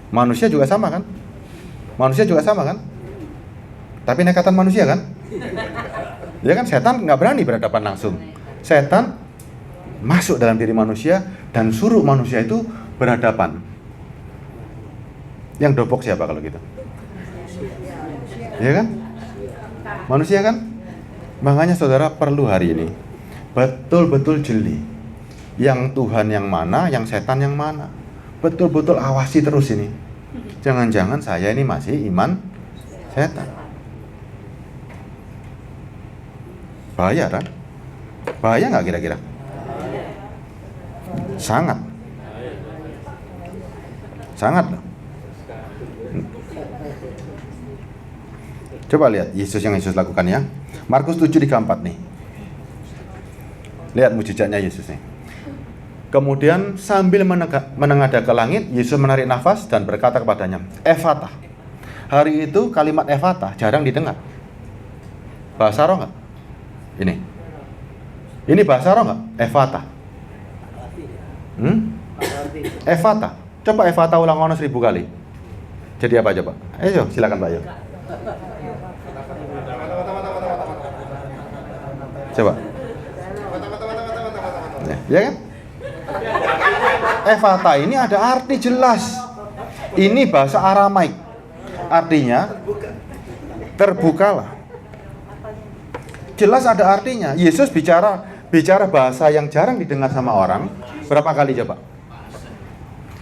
Speaker 1: Manusia juga sama kan? Tapi nekatan manusia kan? Ya kan, setan nggak berani berhadapan langsung. Setan masuk dalam diri manusia dan suruh manusia itu berhadapan. Yang dobok siapa kalau gitu? Ya kan? Manusia kan? Makanya saudara perlu hari ini betul-betul jeli. Yang Tuhan yang mana, yang setan yang mana. Betul-betul awasi terus ini. Jangan-jangan saya ini masih iman setan. Bahaya kan? Bahaya nggak kira-kira? Sangat loh. Coba lihat Yesus yang Yesus lakukan ya. Markus 7:34 nih. Lihat mujizatnya Yesus nih. Kemudian sambil menengadah ke langit, Yesus menarik nafas dan berkata kepadanya, Efatah. Hari itu kalimat Efatah jarang didengar. Bahasa roh nggak? Ini bahasa roh nggak? Efatah. Efatah. Coba Efatah ulang 1000 kali. Jadi apa coba? Ayo silakan Pak Yo. Coba. Ya kan? Efatah ini ada arti jelas. Ini bahasa Aramaik. Artinya terbukalah. Jelas ada artinya. Yesus bicara bahasa yang jarang didengar sama orang. Berapa kali coba?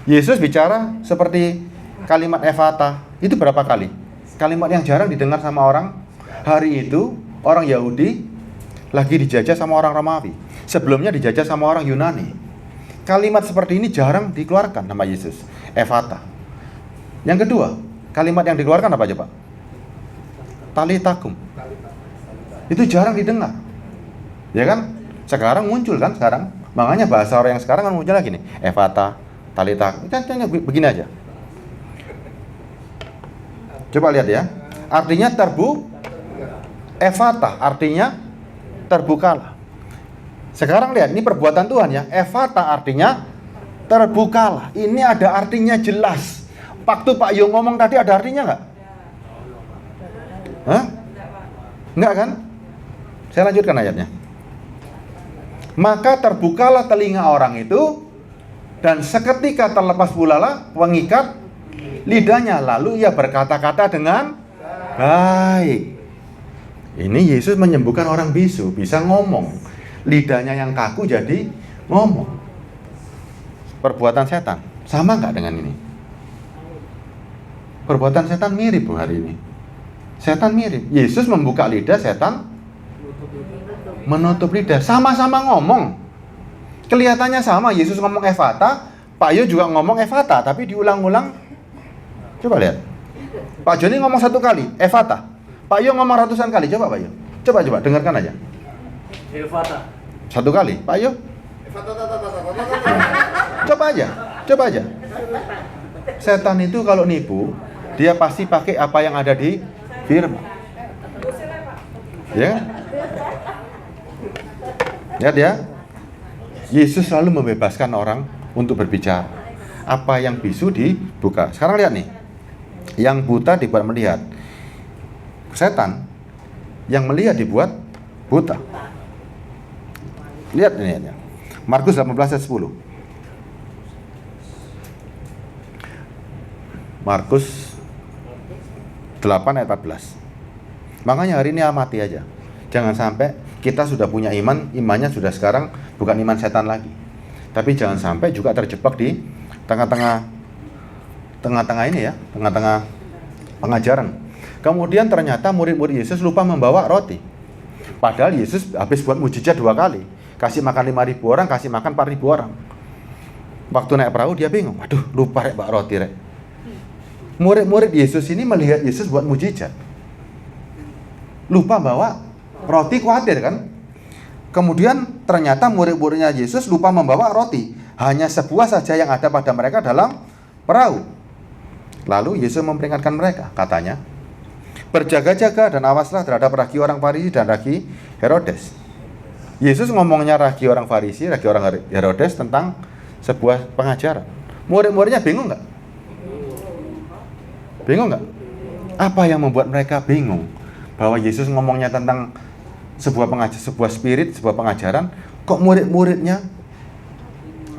Speaker 1: Yesus bicara seperti kalimat Efatah. Itu berapa kali? Kalimat yang jarang didengar sama orang. Hari itu orang Yahudi lagi dijajah sama orang Romawi. Sebelumnya dijajah sama orang Yunani. Kalimat seperti ini jarang dikeluarkan nama Yesus. Efatah. Yang kedua, kalimat yang dikeluarkan apa coba? talitakum. Itu jarang didengar. Ya kan? Sekarang muncul kan sekarang. Makanya bahasa orang yang sekarang kan muncul lagi nih. Efata, talitakum. Contohnya begini aja. Coba lihat ya. Artinya Efata artinya terbukalah. Sekarang lihat, ini perbuatan Tuhan ya. Efata artinya terbukalah. Ini ada artinya jelas. Waktu Pak Yo ngomong tadi ada artinya nggak? Hah? Nggak kan? Saya lanjutkan ayatnya. Maka terbukalah telinga orang itu, dan seketika terlepas pula pengikat lidahnya. Lalu ia berkata-kata dengan baik. Ini Yesus menyembuhkan orang bisu, bisa ngomong. Lidahnya yang kaku jadi ngomong. Perbuatan setan sama nggak dengan ini? Perbuatan setan mirip hari ini. Setan mirip. Yesus membuka lidah, setan menutup lidah. Sama-sama ngomong. Kelihatannya sama. Yesus ngomong Efata, Pak Yo juga ngomong Efata, tapi diulang-ulang. Coba lihat. Pak Joni ngomong satu kali, Efata. Pak Yo ngomong ratusan kali. Coba Pak Yo. Coba dengarkan aja.
Speaker 2: Efata.
Speaker 1: Satu kali, Pak Yo. Coba aja. Setan itu kalau nipu, dia pasti pakai apa yang ada di firman. Ya. Lihat ya. Yesus selalu membebaskan orang untuk berbicara. Apa yang bisu dibuka. Sekarang lihat nih. Yang buta dibuat melihat. Setan yang melihat dibuat buta. Lihat ini ayatnya. Markus 18 ayat 10. Markus 8 ayat 14. Makanya hari ini amati aja. Jangan sampai kita sudah punya iman, imannya sudah sekarang bukan iman setan lagi. Tapi jangan sampai juga terjebak di tengah-tengah ini ya, tengah-tengah pengajaran. Kemudian ternyata murid-murid Yesus lupa membawa roti. Padahal Yesus habis buat mujizat 2 kali. Kasih makan 5.000 orang, kasih makan 4.000 orang. Waktu naik perahu dia bingung. Aduh, lupa bawa roti rek. Murid-murid Yesus ini melihat Yesus buat mujizat. Lupa bawa roti, khawatir kan? Kemudian ternyata murid-muridnya Yesus lupa membawa roti. Hanya sebuah saja yang ada pada mereka dalam perahu. Lalu Yesus memperingatkan mereka, katanya, berjaga-jaga dan awaslah terhadap ragi orang Farisi dan ragi Herodes. Yesus ngomongnya ragi orang Farisi, ragi orang Herodes tentang sebuah pengajaran. Murid-muridnya bingung nggak? Bingung nggak? Apa yang membuat mereka bingung? Bahwa Yesus ngomongnya tentang sebuah spirit, sebuah pengajaran, kok murid-muridnya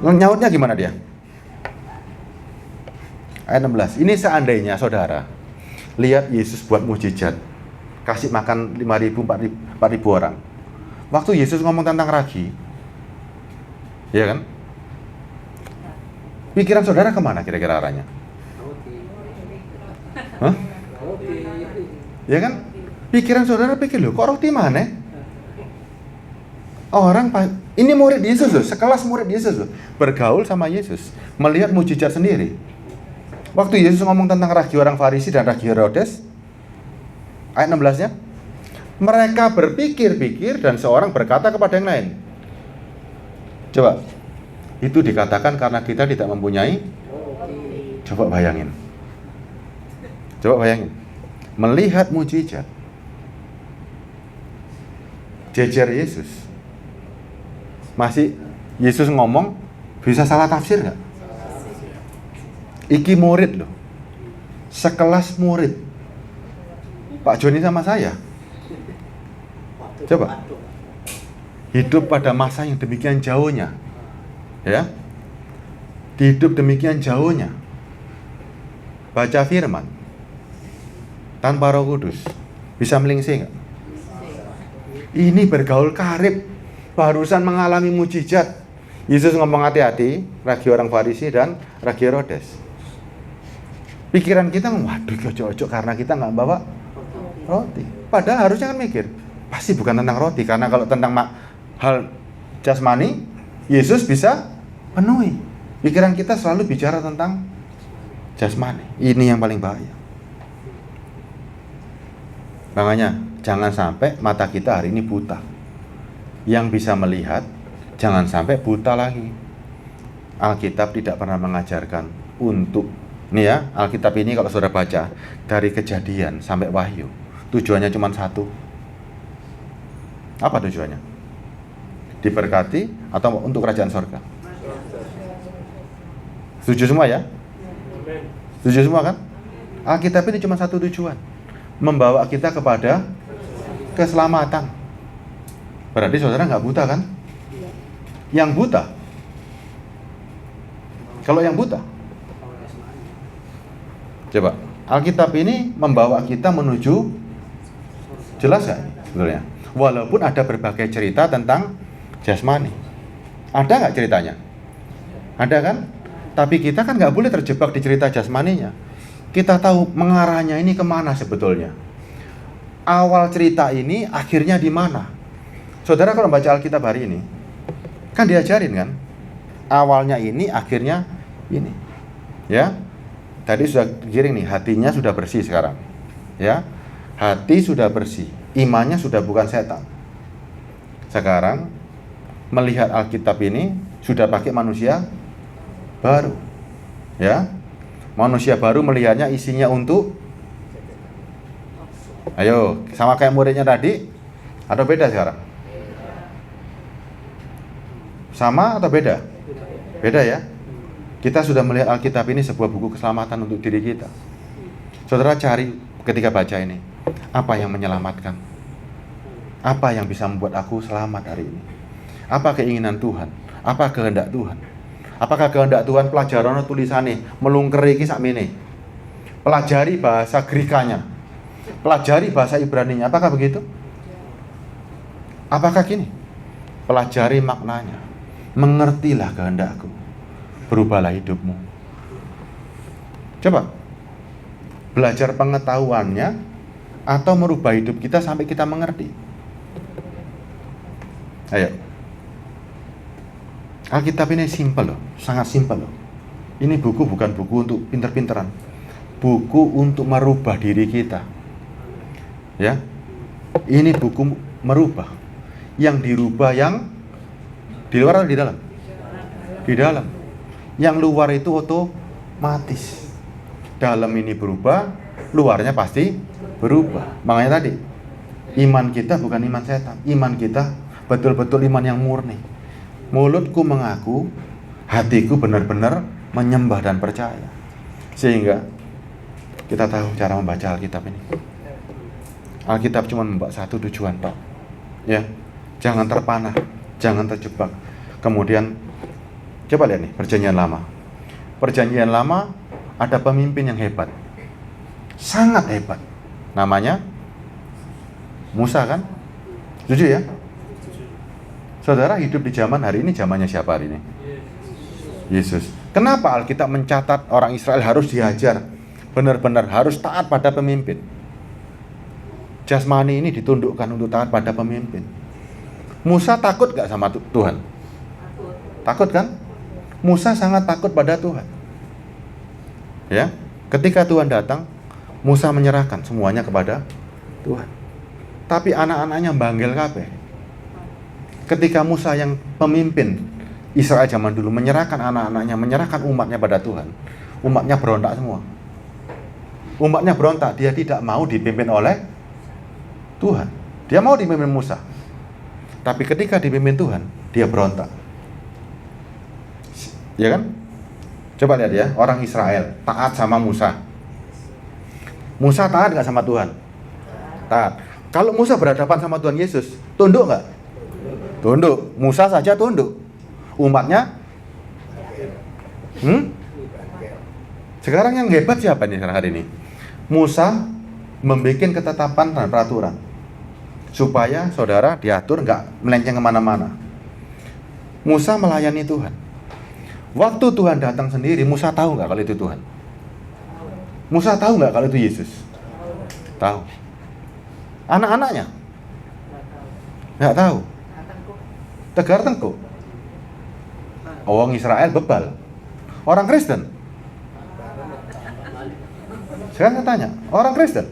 Speaker 1: nyautnya gimana dia? Ayat 16. Ini seandainya saudara lihat Yesus buat mujizat, kasih makan 5.000, 4.000 orang. Waktu Yesus ngomong tentang ragi, ya kan? Pikiran saudara kemana kira-kira arahnya? Hah? Ya kan? Pikiran saudara pikir, loh kok roti mana? Ini murid Yesus loh, sekelas murid Yesus loh, bergaul sama Yesus, melihat mujizat sendiri. Waktu Yesus ngomong tentang ragi orang Farisi dan ragi Herodes, ayat 16-nya, mereka berpikir-pikir dan seorang berkata kepada yang lain. Coba, itu dikatakan karena kita tidak mempunyai. Coba bayangin. Melihat mujizat, jejer Yesus. Masih Yesus ngomong, bisa salah tafsir nggak? Iki murid loh, sekelas murid Pak Joni sama saya. Coba hidup pada masa yang demikian jauhnya, ya, hidup demikian jauhnya, baca firman tanpa Roh Kudus, bisa melingsing nggak? Ini bergaul karib, barusan mengalami mujizat. Yesus ngomong hati-hati, ragi orang Farisi dan ragi Herodes. Pikiran kita, waduh cocok karena kita nggak bawa roti. Padahal harusnya kan mikir, pasti bukan tentang roti, karena kalau tentang hal jasmani, Yesus bisa penuhi. Pikiran kita selalu bicara tentang jasmani. Ini yang paling bahaya. Makanya jangan sampai mata kita hari ini buta. Yang bisa melihat, jangan sampai buta lagi. Alkitab tidak pernah mengajarkan untuk, nih ya, Alkitab ini kalau saudara baca dari Kejadian sampai Wahyu, tujuannya cuma satu. Apa tujuannya? Diberkati atau untuk kerajaan sorga? Setuju semua ya? Setuju semua kan? Alkitab ini cuma satu tujuan, membawa kita kepada keselamatan. Berarti saudara nggak buta kan? Yang buta. Kalau yang buta, coba Alkitab ini membawa kita menuju, jelas nggak sebetulnya? Walaupun ada berbagai cerita tentang jasmani, ada nggak ceritanya? Ada kan? Tapi kita kan nggak boleh terjebak di cerita jasmaninya. Kita tahu mengarahnya ini kemana sebetulnya. Awal cerita ini akhirnya di mana? Saudara kalau baca Alkitab hari ini, kan diajarin kan? Awalnya ini, akhirnya ini. Ya. Tadi sudah giring nih, hatinya sudah bersih sekarang. Ya. Hati sudah bersih, imannya sudah bukan setan. Sekarang melihat Alkitab ini sudah pakai manusia baru. Ya. Manusia baru melihatnya isinya untuk, ayo, sama kayak muridnya tadi atau beda sekarang? Sama atau beda? Beda ya. Kita sudah melihat Alkitab ini sebuah buku keselamatan untuk diri kita. Saudara cari ketika baca ini, apa yang menyelamatkan? Apa yang bisa membuat aku selamat hari ini? Apa keinginan Tuhan? Apa kehendak Tuhan? Apakah kehendak Tuhan pelajaran tulisannya melungkeri kisah ini? Pelajari bahasa Grikanya, pelajari bahasa Ibraninya. Apakah begitu? Apakah gini? Pelajari maknanya, mengertilah kehendakku, berubahlah hidupmu. Coba belajar pengetahuannya atau merubah hidup kita sampai kita mengerti. Ayo. Alkitab ini simpel loh, sangat simpel loh. Ini buku bukan buku untuk pinter-pinteran, buku untuk merubah diri kita. Ya, ini buku merubah. Yang dirubah yang di luar atau di dalam? Di dalam. Yang luar itu otomatis. Dalam ini berubah, luarnya pasti berubah. Makanya tadi, iman kita bukan iman setan. Iman kita betul-betul iman yang murni. Mulutku mengaku, hatiku benar-benar menyembah dan percaya. Sehingga kita tahu cara membaca Alkitab ini. Alkitab cuma membawa satu tujuan, Pak. Ya, jangan terpanah, jangan terjebak. Kemudian coba lihat nih, Perjanjian Lama. Perjanjian Lama ada pemimpin yang hebat. Sangat hebat. Namanya Musa kan? Setuju ya? Saudara hidup di zaman hari ini, zamannya siapa hari ini? Yesus. Kenapa Alkitab mencatat orang Israel harus diajar? Benar-benar harus taat pada pemimpin. Jasmani ini ditundukkan untuk taat pada pemimpin. Musa takut gak sama Tuhan? Takut kan? Musa sangat takut pada Tuhan. Ya, ketika Tuhan datang, Musa menyerahkan semuanya kepada Tuhan. Tapi anak-anaknya banggel kabeh. Ketika Musa yang pemimpin Israel zaman dulu menyerahkan anak-anaknya, menyerahkan umatnya pada Tuhan, umatnya berontak semua. Umatnya berontak, dia tidak mau dipimpin oleh Tuhan. Dia mau dipimpin Musa. Tapi ketika dipimpin Tuhan, dia berontak. Ya kan? Coba lihat ya, orang Israel taat sama Musa. Musa taat gak sama Tuhan? Taat. Kalau Musa berhadapan sama Tuhan Yesus, tunduk gak? Tunduk. Musa saja tunduk. Umatnya? Sekarang yang hebat siapa nih hari ini? Musa membuat ketetapan dan peraturan supaya saudara diatur nggak melenceng kemana-mana. Musa melayani Tuhan. Waktu Tuhan datang sendiri, Musa tahu nggak kalau itu Tuhan? Musa tahu nggak kalau itu Yesus? Tahu. Anak-anaknya? Nggak tahu. Tegar tengkuk. Orang Israel bebal. Orang Kristen. Sekarang saya tanya, orang Kristen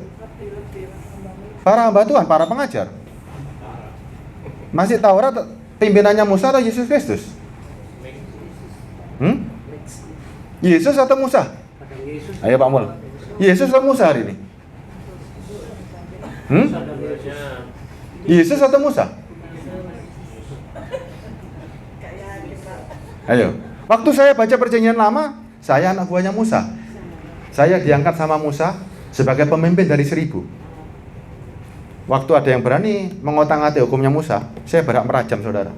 Speaker 1: Para hamba Tuhan, para pengajar. Masih Taurat pimpinannya Musa atau Yesus Kristus? Yesus atau Musa?
Speaker 2: Ada Yesus.
Speaker 1: Ayo Pak Mul. Yesus atau Musa hari ini? Yesus atau Musa? Ayo. Waktu saya baca perjanjian lama, saya anak buahnya Musa. Saya diangkat sama Musa sebagai pemimpin dari 1000. Waktu ada yang berani mengotak-atik hukumnya Musa, saya berhak merajam saudara.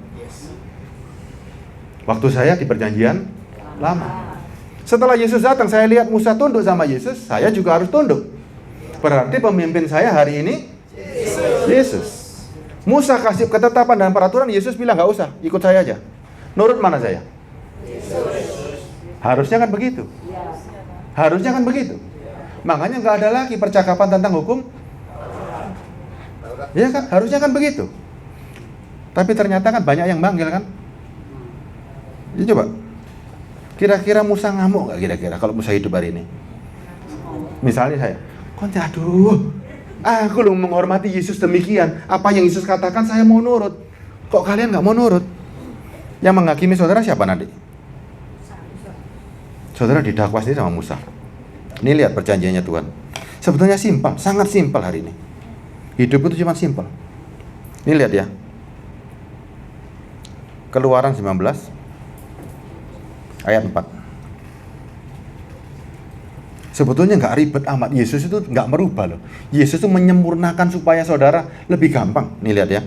Speaker 1: Waktu saya di perjanjian lama. Setelah Yesus datang, saya lihat Musa tunduk sama Yesus, saya juga harus tunduk. Berarti pemimpin saya hari ini Yesus. Musa kasih ketetapan dan peraturan, Yesus bilang nggak usah, ikut saya aja. Nurut mana saya? Harusnya kan begitu. Harusnya kan begitu. Makanya nggak ada lagi percakapan tentang hukum. Ya kan, harusnya kan begitu. Tapi ternyata kan banyak yang manggil kan. Ya coba. Kira-kira Musa ngamuk nggak kira-kira kalau Musa hidup hari ini? Misalnya saya, aduh, aku loh menghormati Yesus demikian. Apa yang Yesus katakan saya mau nurut. Kok kalian nggak mau nurut? Yang menghakimi saudara siapa nanti? Saudara didakwa sendiri sama Musa. Ini lihat perjanjiannya Tuhan. Sebetulnya simpel, sangat simpel hari ini. Hidup itu cuma simpel. Ini lihat ya. Keluaran 19 ayat 4. Sebetulnya nggak ribet amat. Yesus itu nggak merubah loh. Yesus itu menyempurnakan supaya saudara lebih gampang. Nih lihat ya.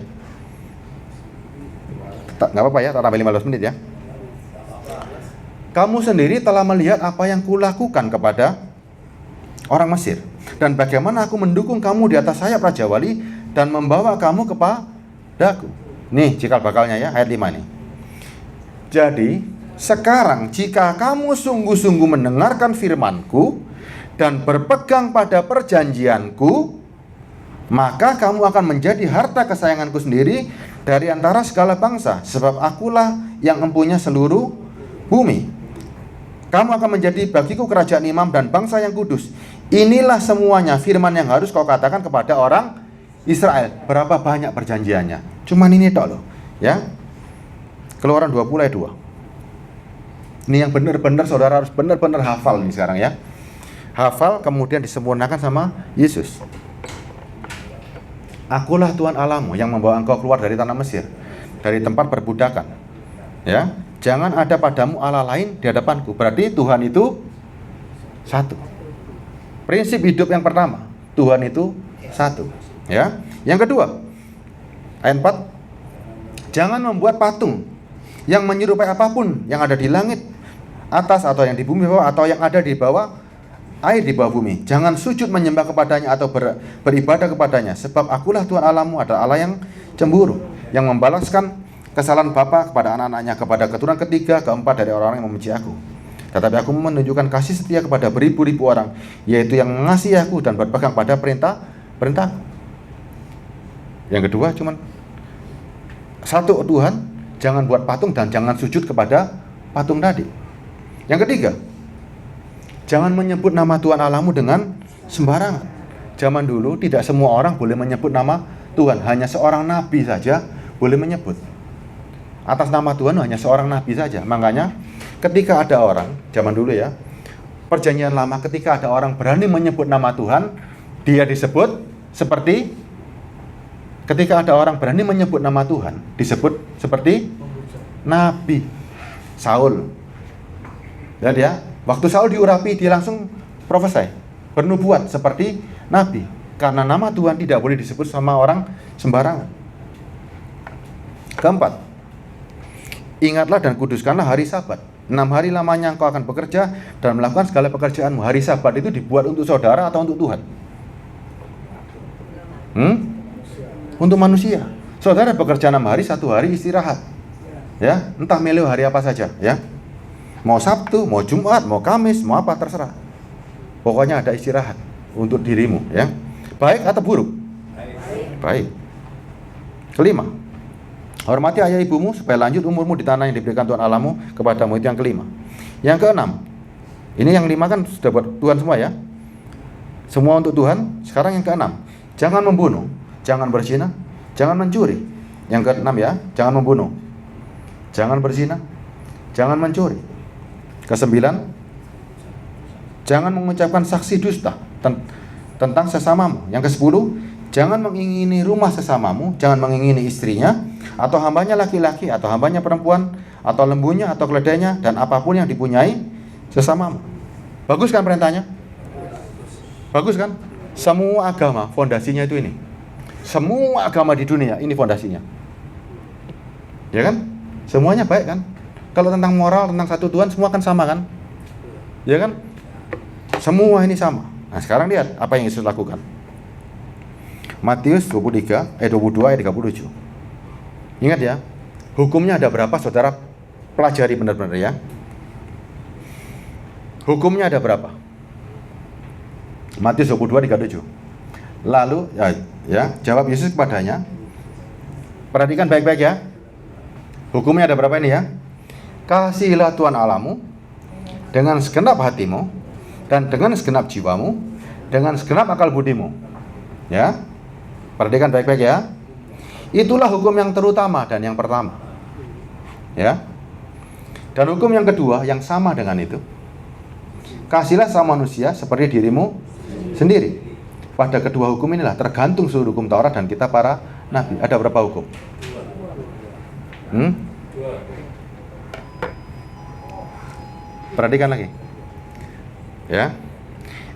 Speaker 1: Nggak apa-apa ya, tak tambah 15 menit ya. Kamu sendiri telah melihat apa yang kulakukan kepada orang Mesir, dan bagaimana aku mendukung kamu di atas sayap Raja Wali dan membawa kamu kepadaku. Nih cikal bakalnya ya, ayat 5 nih. Jadi sekarang jika kamu sungguh-sungguh mendengarkan firman-Ku dan berpegang pada perjanjian-Ku, maka kamu akan menjadi harta kesayangan-Ku sendiri dari antara segala bangsa, sebab akulah yang empunya seluruh bumi. Kamu akan menjadi bagiku kerajaan imam dan bangsa yang kudus. Inilah semuanya firman yang harus kau katakan kepada orang Israel. Berapa banyak perjanjiannya? Cuman ini tok loh, ya. Keluaran 20 ayat 2. Ini yang benar-benar saudara harus benar-benar hafal nih sekarang ya. Hafal kemudian disempurnakan sama Yesus. Akulah Tuhan Allahmu yang membawa engkau keluar dari tanah Mesir, dari tempat perbudakan. Ya, jangan ada padamu Allah lain di hadapanku. Berarti Tuhan itu satu. Prinsip hidup yang pertama, Tuhan itu satu. Ya, yang kedua, ayat 4, jangan membuat patung yang menyerupai apapun yang ada di langit atas atau yang di bumi bawah atau yang ada di bawah air di bawah bumi. Jangan sujud menyembah kepadanya atau beribadah kepadanya, sebab akulah Tuhan Allahmu, adalah Allah yang cemburu, yang membalaskan kesalahan bapa kepada anak-anaknya, kepada keturunan ketiga, keempat dari orang-orang yang membenci aku. Tetapi aku menunjukkan kasih setia kepada beribu-ribu orang, yaitu yang mengasihi aku dan berpegang pada perintah. Yang kedua cuman satu Tuhan, jangan buat patung dan jangan sujud kepada patung tadi. Yang ketiga, jangan menyebut nama Tuhan Allahmu dengan sembarangan. Zaman dulu tidak semua orang boleh menyebut nama Tuhan, hanya seorang nabi saja boleh menyebut. Atas nama Tuhan hanya seorang nabi saja. Makanya ketika ada orang, zaman dulu ya, perjanjian lama, ketika ada orang berani menyebut nama Tuhan, dia disebut seperti, ketika ada orang berani menyebut nama Tuhan, disebut seperti nabi. Saul. Dan dia, waktu Saul diurapi, dia langsung profesi, bernubuat seperti nabi. Karena nama Tuhan tidak boleh disebut sama orang sembarangan. Keempat, ingatlah dan kuduskanlah hari Sabat. 6 hari lamanya engkau akan bekerja dan melakukan segala pekerjaanmu. Hari Sabat itu dibuat untuk saudara atau untuk Tuhan? Untuk manusia. Saudara bekerja 6 hari, 1 hari istirahat. Ya, entah milih hari apa saja, ya. Mau Sabtu, mau Jumat, mau Kamis, mau apa terserah. Pokoknya ada istirahat untuk dirimu, ya. Baik atau buruk? Baik. Kelima, hormati ayah ibumu supaya lanjut umurmu di tanah yang diberikan Tuhan Allahmu kepadamu. Itu yang kelima. Yang keenam, ini yang 5 kan sudah buat Tuhan semua ya. Semua untuk Tuhan. Sekarang yang keenam, Jangan membunuh, jangan berzina, jangan mencuri. Yang keenam ya, jangan membunuh, jangan berzina, jangan mencuri. Kesembilan, jangan mengucapkan saksi dusta tentang sesamamu. Yang kesepuluh, jangan mengingini rumah sesamamu, jangan mengingini istrinya, atau hambanya laki-laki, atau hambanya perempuan, atau lembunya, atau keledainya, dan apapun yang dipunyai sesamamu. Bagus kan perintahnya? Bagus kan? Semua agama fondasinya itu ini. Semua agama di dunia ini fondasinya. Ya kan? Semuanya baik kan? Kalau tentang moral, tentang satu Tuhan, semua kan sama kan? Ya kan? Semua ini sama. Nah sekarang lihat apa yang Yesus lakukan. Matius 22 ayat 37. Ingat ya, hukumnya ada berapa saudara? Pelajari benar-benar ya. Hukumnya ada berapa? Matius 22 37. Lalu jawab Yesus kepadanya. Perhatikan baik-baik ya. Hukumnya ada berapa ini ya? Kasihilah Tuhan Allahmu dengan segenap hatimu, dan dengan segenap jiwamu, dengan segenap akal budimu. Ya. Perhatikan baik-baik ya. Itulah hukum yang terutama dan yang pertama. Ya. Dan hukum yang kedua yang sama dengan itu. Kasihlah sama manusia seperti dirimu sendiri. Pada kedua hukum inilah tergantung seluruh hukum Taurat dan kitab para nabi. Ada berapa hukum? Perhatikan lagi. Ya.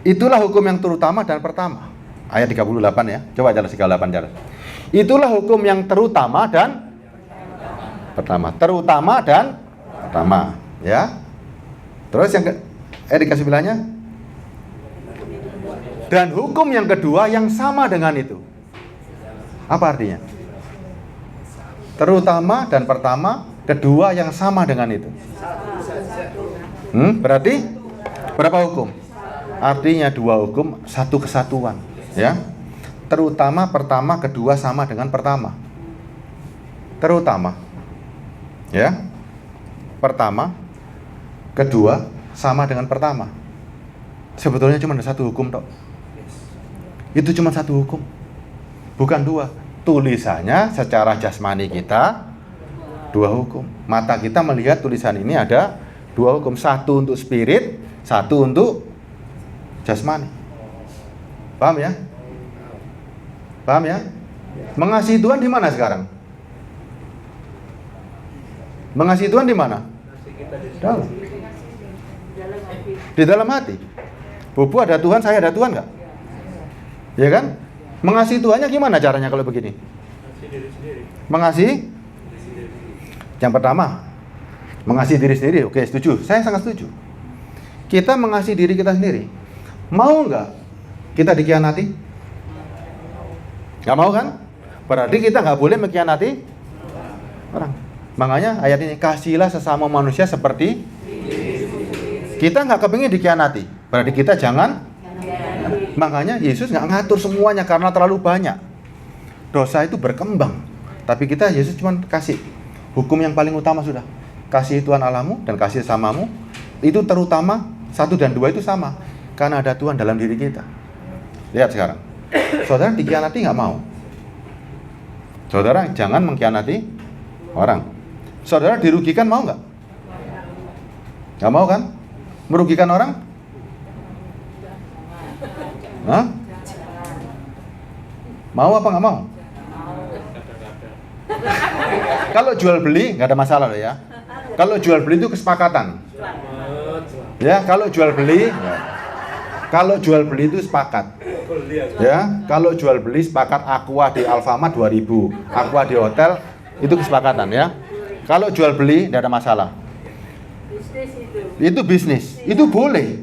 Speaker 1: Itulah hukum yang terutama dan pertama. Ayat 38 ya. Coba jelas 38 jelas. Itulah hukum yang terutama dan pertama. Terutama dan pertama, ya. Terus yang dikasih bilangnya. Dan hukum yang kedua yang sama dengan itu. Apa artinya? Terutama dan pertama, kedua yang sama dengan itu. Berarti berapa hukum? Artinya dua hukum, satu kesatuan, ya. Terutama, pertama, kedua sama dengan pertama. Terutama, ya. Pertama, kedua sama dengan pertama. Sebetulnya cuma ada satu hukum toh. Itu cuma satu hukum, bukan dua. Tulisannya secara jasmani kita dua hukum. Mata kita melihat tulisan ini ada dua hukum, satu untuk spirit, satu untuk jasmani. Paham ya? Paham ya? Mengasihi Tuhan di mana sekarang? Mengasihi Tuhan di mana? Dalam. Di dalam hati. Bubu ada Tuhan, saya ada Tuhan nggak? Ya kan? Mengasihi Tuhannya gimana caranya kalau begini? Mengasihi? Yang pertama, mengasihi diri sendiri. Oke, setuju. Saya sangat setuju. Kita mengasihi diri kita sendiri. Mau nggak kita dikhianati? Nggak mau kan? Berarti kita nggak boleh mengkhianati orang. Makanya ayat ini, kasihilah sesama manusia seperti kita nggak kepingin dikhianati. Berarti kita jangan. Makanya Yesus nggak ngatur semuanya karena terlalu banyak. Dosa itu berkembang. Tapi Yesus cuma kasih hukum yang paling utama sudah. Kasih Tuhan Allahmu dan kasih samamu. Itu terutama, 1 dan 2 itu sama. Karena ada Tuhan dalam diri kita. Lihat sekarang. Saudara dikhianati nggak mau. Saudara jangan mengkhianati orang. Saudara dirugikan mau nggak? Nggak mau kan? Merugikan orang? Hah? Mau apa nggak mau? Kalau jual beli nggak ada masalah loh ya. Kalau jual beli itu kesepakatan. Ya, kalau jual beli itu sepakat. Ya, kalau jual beli sepakat, Aqua di Alfamart 2000, Aqua di hotel itu kesepakatan ya. Kalau jual beli nggak ada masalah. Itu bisnis, itu boleh.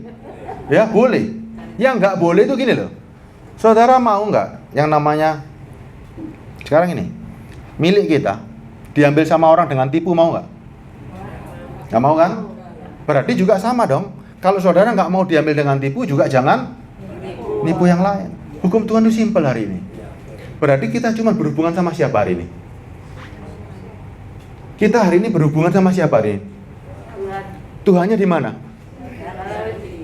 Speaker 1: Ya, boleh. Yang nggak boleh itu gini loh. Saudara mau nggak yang namanya sekarang ini milik kita diambil sama orang dengan tipu, mau nggak? Nggak mau kan? Berarti juga sama dong. Kalau saudara nggak mau diambil dengan tipu, juga jangan nipu yang lain. Hukum Tuhan itu simpel hari ini. Berarti kita cuma berhubungan sama siapa hari ini? Kita hari ini berhubungan sama siapa hari ini? Tuhannya di mana?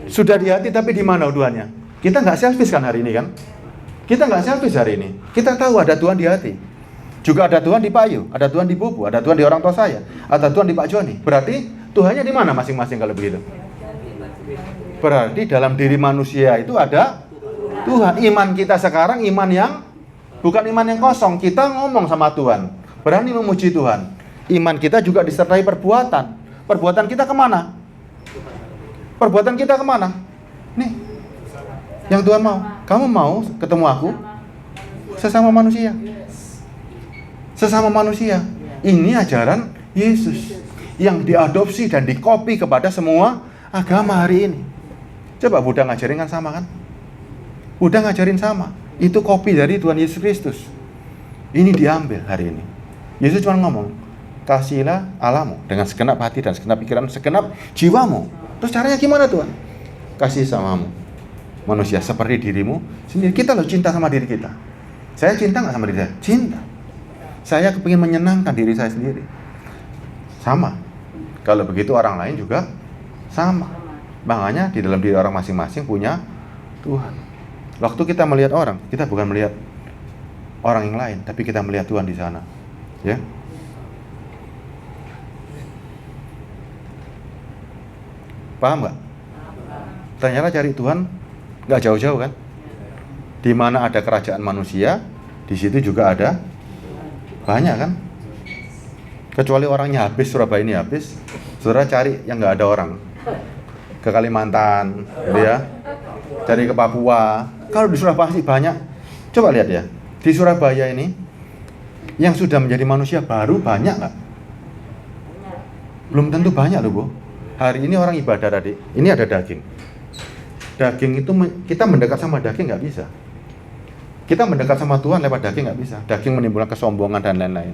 Speaker 1: Sudah di hati, tapi di mana Tuhannya? Kita nggak selfish kan hari ini kan? Kita nggak selfish hari ini. Kita tahu ada Tuhan di hati. Juga ada Tuhan di Pak Ayu, ada Tuhan di Bubu, ada Tuhan di orang tua saya, ada Tuhan di Pak Joni. Berarti Tuhannya di mana masing-masing kalau begitu? Berarti dalam diri manusia itu ada Tuhan. Iman kita sekarang iman yang bukan iman yang kosong. Kita ngomong sama Tuhan, berani memuji Tuhan. Iman kita juga disertai perbuatan. Perbuatan kita kemana? Perbuatan kita kemana? Nih, yang Tuhan mau. Kamu mau ketemu aku? Sesama manusia. Sesama manusia. Ini ajaran Yesus yang diadopsi dan dikopi kepada semua agama hari ini. Coba Buddha ngajarin kan sama kan? Buddha ngajarin sama. Itu kopi dari Tuhan Yesus Kristus. Ini diambil hari ini. Yesus cuma ngomong, kasihilah Allahmu dengan segenap hati dan segenap pikiran, segenap jiwamu. Terus caranya gimana Tuhan? Kasih samamu manusia seperti dirimu sendiri. Kita loh cinta sama diri kita. Saya cinta nggak sama diri saya? Cinta. Saya kepingin menyenangkan diri saya sendiri. Sama. Kalau begitu orang lain juga sama. Makanya di dalam diri orang masing-masing punya Tuhan. Waktu kita melihat orang, kita bukan melihat orang yang lain, tapi kita melihat Tuhan di sana. Ya. Paham nggak? Ternyata cari Tuhan nggak jauh-jauh kan? Di mana ada kerajaan manusia, di situ juga ada banyak kan? Kecuali orangnya habis, Surabaya ini habis, saudara cari yang nggak ada orang. Ke Kalimantan, gitu ya. Cari ke Papua. Kalau di Surabaya masih banyak. Coba lihat ya, di Surabaya ini yang sudah menjadi manusia baru banyak nggak? Belum tentu banyak loh, Bu. Hari ini orang ibadah tadi, ini ada daging. Daging itu, kita mendekat sama daging nggak bisa. Kita mendekat sama Tuhan lewat daging nggak bisa. Daging menimbulkan kesombongan dan lain-lain.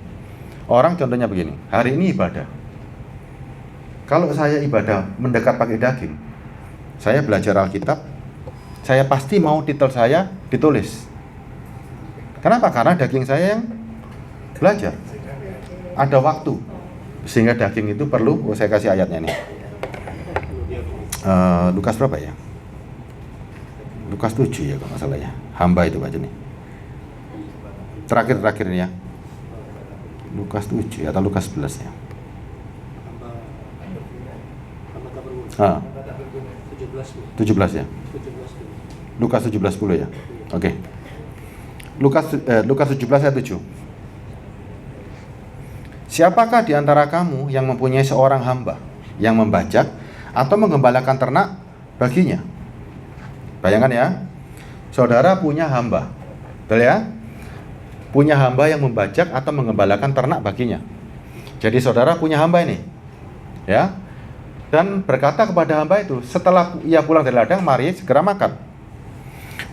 Speaker 1: Orang contohnya begini, hari ini ibadah. Kalau saya ibadah mendekat pakai daging, saya belajar Alkitab, saya pasti mau titel saya ditulis. Kenapa? Karena daging saya yang belajar. Ada waktu. Sehingga daging itu perlu, saya kasih ayatnya nih. Lukas berapa ya? Lukas 7 ya kalau nggak salah ya. Hamba itu baca nih. Terakhir ini ya. Lukas 7 atau Lukas 11 ya. 17 ya. Lukas 17:10 ya. Oke. Lukas 17 ayat 7. Siapakah di antara kamu yang mempunyai seorang hamba yang membajak atau menggembalakan ternak baginya? Bayangkan ya. Saudara punya hamba. Betul ya? Punya hamba yang membajak atau menggembalakan ternak baginya. Jadi saudara punya hamba ini. Ya. Dan berkata kepada hamba itu, setelah ia pulang dari ladang, mari segera makan.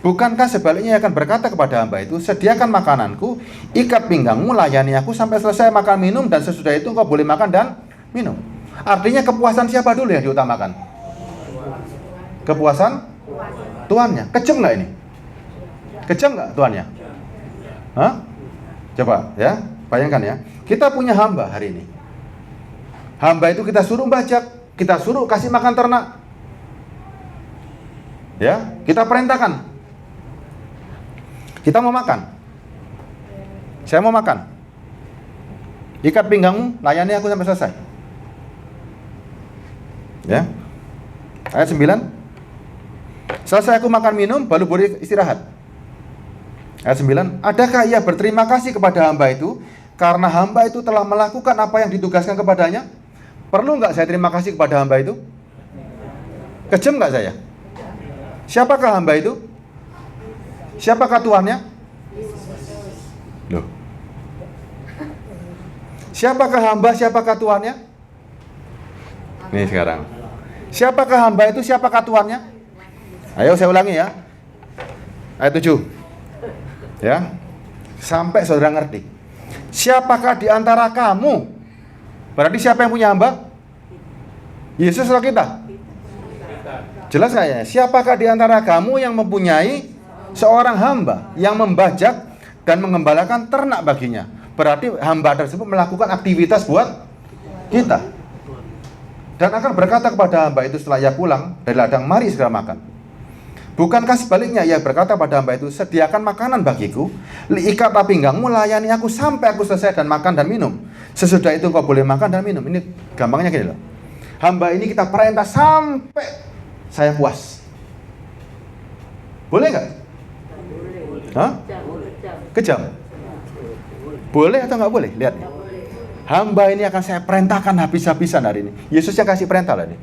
Speaker 1: Bukankah sebaliknya ia akan berkata kepada hamba itu, sediakan makananku, ikat pinggangmu, layani aku sampai selesai makan minum, dan sesudah itu engkau boleh makan dan minum. Artinya kepuasan siapa dulu yang diutamakan? Kepuasan tuannya. Kejam nggak ini? Kejam nggak tuannya? Hah? Coba ya, bayangkan ya. Kita punya hamba hari ini. Hamba itu kita suruh bajak, kita suruh kasih makan ternak. Ya, kita perintahkan. Kita mau makan. Saya mau makan. Ikat pinggangmu, layani aku sampai selesai. Ya. Ayat 9. Selesai aku makan minum, baru boleh istirahat. Ayat 9. Adakah ia berterima kasih kepada hamba itu karena hamba itu telah melakukan apa yang ditugaskan kepadanya? Perlu nggak saya terima kasih kepada hamba itu? Kejam nggak saya? Siapakah hamba itu? Siapakah tuannya? Loh. Siapakah hamba, siapakah tuannya? Nih sekarang. Siapakah hamba itu, siapakah tuannya? Ayo saya ulangi ya. Ayat 7. Ya. Sampai saudara ngerti. Siapakah di antara kamu? Berarti siapa yang punya hamba? Yesus atau kita? Jelas nggak ya? Siapakah di antara kamu yang mempunyai seorang hamba yang membajak dan mengembalakan ternak baginya? Berarti hamba tersebut melakukan aktivitas buat kita. Dan akan berkata kepada hamba itu setelah ia pulang dari ladang, mari segera makan. Bukankah sebaliknya ia berkata pada hamba itu, sediakan makanan bagiku, ikatlah pinggangmu, layani aku sampai aku selesai dan makan dan minum. Sesudah itu kau boleh makan dan minum. Ini gampangnya gini loh. Hamba ini kita perintah sampai saya puas. Boleh nggak? Hah? Kejam? Boleh atau nggak boleh? Lihat. Hamba ini akan saya perintahkan habis-habisan hari ini. Yesus yang kasih perintah lah nih.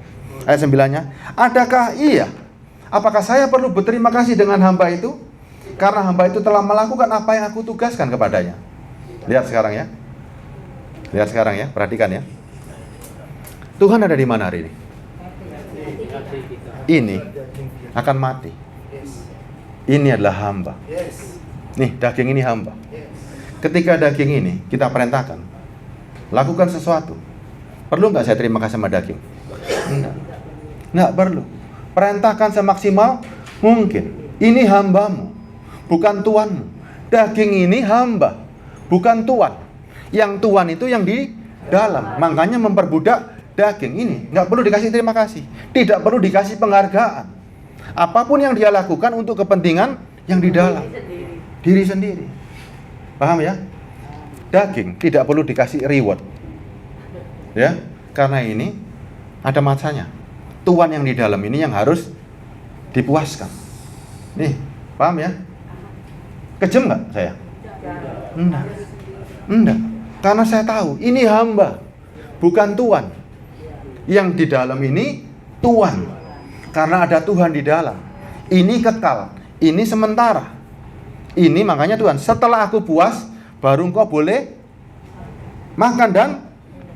Speaker 1: Ayat 9-nya. Adakah iya? Apakah saya perlu berterima kasih dengan hamba itu? Karena hamba itu telah melakukan apa yang aku tugaskan kepadanya. Lihat sekarang ya. Lihat sekarang ya, perhatikan ya. Tuhan ada di mana hari ini? Ini akan mati. Ini adalah hamba. Nih, daging ini hamba. Ketika daging ini kita perintahkan, lakukan sesuatu. Perlu nggak saya terima kasih sama daging? Nggak perlu. Perintahkan semaksimal mungkin. Ini hambamu, bukan tuanmu. Daging ini hamba, bukan tuan. Yang tuan itu yang di dalam. Makanya memperbudak daging ini. Nggak perlu dikasih terima kasih. Tidak perlu dikasih penghargaan. Apapun yang dia lakukan untuk kepentingan yang di dalam. Diri sendiri. Paham ya? Daging tidak perlu dikasih reward. Ya, karena ini ada masanya. Tuan yang di dalam ini yang harus dipuaskan. Nih, paham ya? Kejam nggak saya? Enggak. Karena saya tahu ini hamba, bukan tuan. Yang di dalam ini tuan. Karena ada Tuhan di dalam. Ini kekal, ini sementara. Ini makanya Tuhan, setelah aku puas, baru engkau boleh makan dan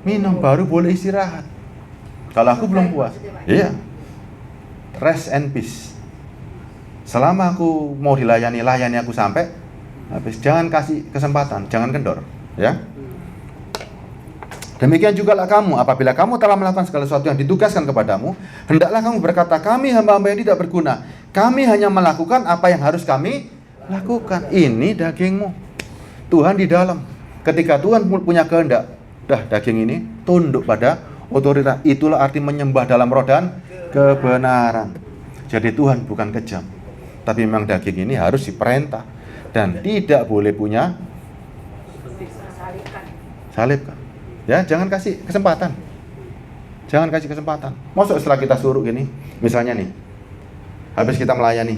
Speaker 1: minum, baru boleh istirahat. Kalau aku belum puas, iya. Rest and peace. Selama aku mau dilayani, layani aku sampai habis. Jangan kasih kesempatan, jangan kendor, ya. Demikian juga lah kamu, apabila kamu telah melakukan segala sesuatu yang ditugaskan kepadamu, hendaklah kamu berkata, kami hamba-hamba yang tidak berguna. Kami hanya melakukan apa yang harus kami lakukan. Ini dagingmu. Tuhan di dalam. Ketika Tuhan punya kehendak, dah daging ini tunduk pada otoritas. Itulah arti menyembah dalam roh dan kebenaran. Jadi Tuhan bukan kejam, tapi memang daging ini harus diperintah dan tidak boleh punya salibkan. Ya, jangan kasih kesempatan. Jangan kasih kesempatan. Masuk setelah kita suruh gini, misalnya nih, habis kita melayani,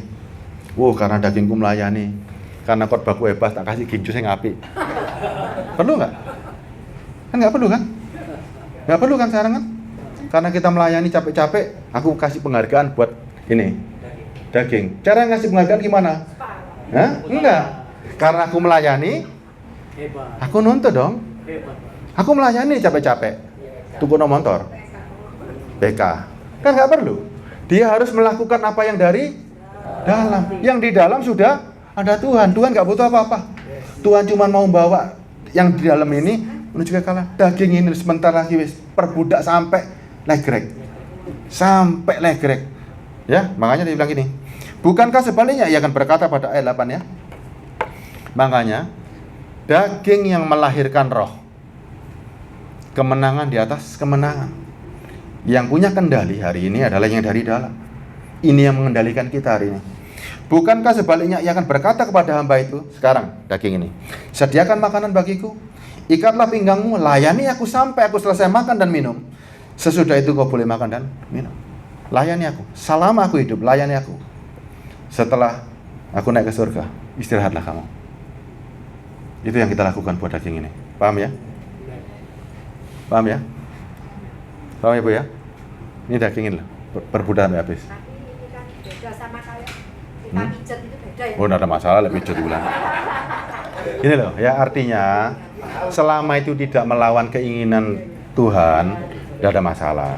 Speaker 1: karena dagingku melayani, karena khotbahku hebat, tak kasih ginju yang api. Perlu nggak? Kan nggak perlu kan? Nggak perlu kan sekarang kan? Karena kita melayani capek-capek, aku kasih penghargaan buat ini daging. Cara ngasih penghargaan gimana? Hah? Enggak. Karena aku melayani, aku nuntut dong. Aku melayani capek-capek, tuku no motor, BK. Kan nggak perlu. Dia harus melakukan apa yang dari dalam. Yang di dalam sudah ada Tuhan. Tuhan nggak butuh apa-apa. Tuhan cuma mau bawa yang di dalam ini menuju ke kalah. Daging ini sebentar lagi wis perbudak sampai legrek. Sampai legrek. Ya, makanya dia bilang gini. Bukankah sebaliknya ia akan berkata pada ayat 8 ya. Makanya daging yang melahirkan roh. Kemenangan di atas kemenangan. Yang punya kendali hari ini adalah yang dari dalam. Ini yang mengendalikan kita hari ini. Bukankah sebaliknya ia akan berkata kepada hamba itu, sekarang daging ini, sediakan makanan bagiku, ikatlah pinggangmu, layani aku sampai aku selesai makan dan minum. Sesudah itu kau boleh makan dan minum. Layani aku, selama aku hidup, layani aku. Setelah aku naik ke surga, istirahatlah kamu. Itu yang kita lakukan buat daging ini. Paham ya? Paham ya? Paham ya Bu ya? Ini daging ini loh, perbudakan sampai habis.
Speaker 3: Tapi ini kan beda sama kayak kita pijet itu beda ya.
Speaker 1: Oh, enggak ada masalah, lebih pijet dibilang. Ini loh, ya artinya selama itu tidak melawan keinginan Tuhan, enggak ada masalah.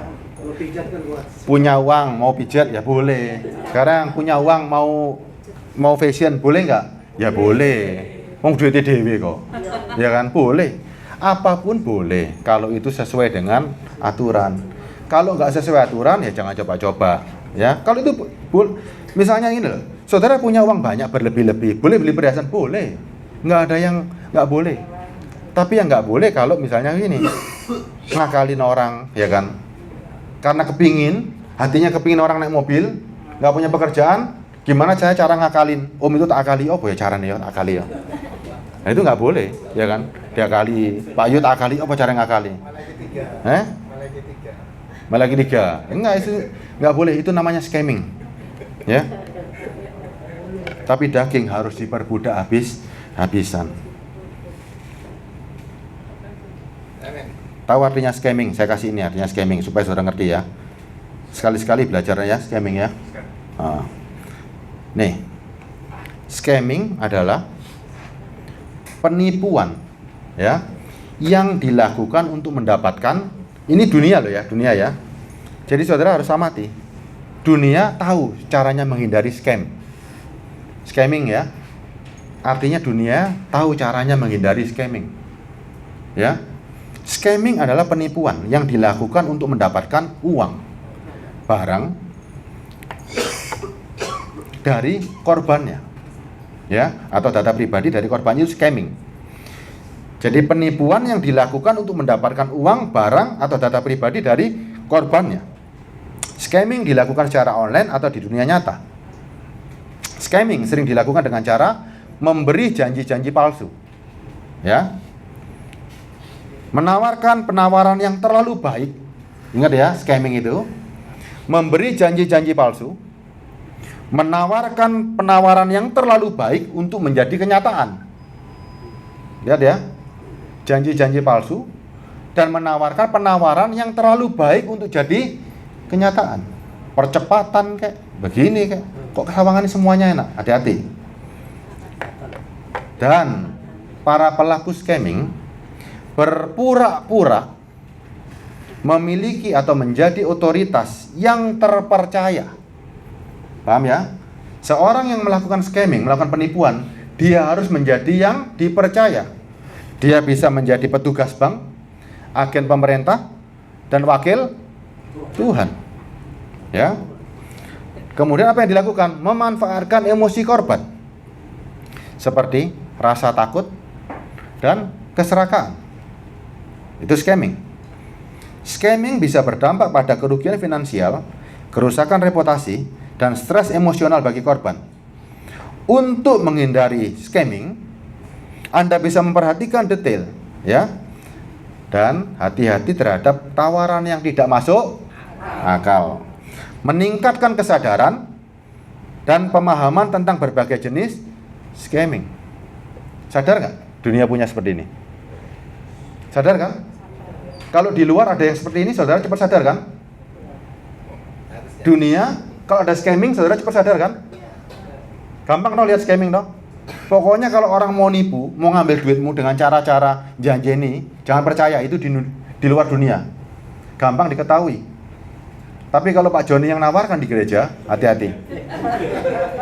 Speaker 1: Punya uang mau pijat ya boleh. Sekarang punya uang mau fashion boleh nggak? Ya boleh. Mau duitnya dewe kok. Ya kan boleh. Apapun boleh kalau itu sesuai dengan aturan. Kalau nggak sesuai aturan ya jangan coba-coba. Ya kalau itu misalnya ini loh, saudara punya uang banyak berlebih-lebih, boleh beli perhiasan boleh. Nggak ada yang nggak boleh. Tapi yang nggak boleh kalau misalnya ini ngakalin orang, ya kan? Karena hatinya kepingin orang naik mobil, nggak punya pekerjaan, Gimana cara ngakalin? Om itu tak akali, oh ya caranya ya tak akali ya. Nah itu nggak boleh, ya kan? Diakali, Pak Yu tak akali, apa cara ngakali? Malah ketiga. Enggak, itu nggak boleh, itu namanya scamming. Ya. Tapi daging harus diperbudak habis-habisan. Tahu artinya scamming? Saya kasih ini artinya scamming supaya saudara ngerti ya. Sekali-sekali belajarnya ya scamming ya. Nih, scamming adalah penipuan ya yang dilakukan untuk mendapatkan, ini dunia loh ya, dunia ya. Jadi saudara harus amati. Dunia tahu caranya menghindari scam. Scamming ya. Artinya dunia tahu caranya menghindari scamming. Ya. Scamming adalah penipuan yang dilakukan untuk mendapatkan uang, barang dari korbannya. Ya, atau data pribadi dari korbannya itu scamming. Jadi penipuan yang dilakukan untuk mendapatkan uang, barang atau data pribadi dari korbannya. Scamming dilakukan secara online atau di dunia nyata. Scamming sering dilakukan dengan cara memberi janji-janji palsu. Ya. Menawarkan penawaran yang terlalu baik. Ingat ya, scamming itu memberi janji-janji palsu, menawarkan penawaran yang terlalu baik untuk menjadi kenyataan. Lihat ya, janji-janji palsu dan menawarkan penawaran yang terlalu baik untuk jadi kenyataan. Percepatan kayak begini kayak, kok kesawangan semuanya enak, hati-hati. Dan para pelaku scamming berpura-pura memiliki atau menjadi otoritas yang terpercaya. Paham ya? Seorang yang melakukan scamming, melakukan penipuan, dia harus menjadi yang dipercaya. Dia bisa menjadi petugas bank, agen pemerintah, dan wakil Tuhan. Ya. Kemudian apa yang dilakukan? Memanfaatkan emosi korban. Seperti rasa takut dan keserakahan. Itu scamming. Scamming bisa berdampak pada kerugian finansial, kerusakan reputasi, dan stres emosional bagi korban. Untuk menghindari scamming, Anda bisa memperhatikan detail, ya, dan hati-hati terhadap tawaran yang tidak masuk akal. Meningkatkan kesadaran dan pemahaman tentang berbagai jenis scamming. Sadar nggak dunia punya seperti ini? Sadar kan? Kalau di luar ada yang seperti ini, saudara cepat sadar kan? Dunia, kalau ada scamming, saudara cepat sadar kan? Gampang dong lihat scamming dong. Pokoknya kalau orang mau nipu, mau ngambil duitmu dengan cara-cara janji ini, jangan percaya, itu di luar dunia. Gampang diketahui. Tapi kalau Pak Joni yang nawarkan di gereja, hati-hati.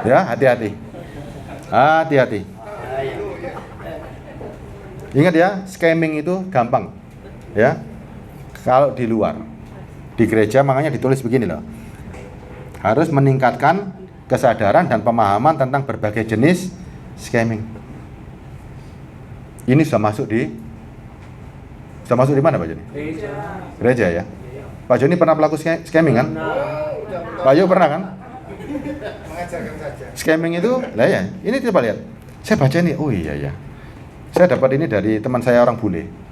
Speaker 1: Ya, hati-hati. Hati-hati. Ingat ya, scamming itu gampang. Ya. Kalau di luar, di gereja makanya ditulis begini loh. Harus meningkatkan kesadaran dan pemahaman tentang berbagai jenis scamming. Ini sudah masuk di mana Pak Joni? Gereja ya. Pak Joni pernah pelaku scamming kan? Pak Yo pernah kan?
Speaker 4: Mengajarkan saja.
Speaker 1: Scamming itu, lah ya. Ini coba lihat. Saya baca ini, oh iya ya. Saya dapat ini dari teman saya orang bule.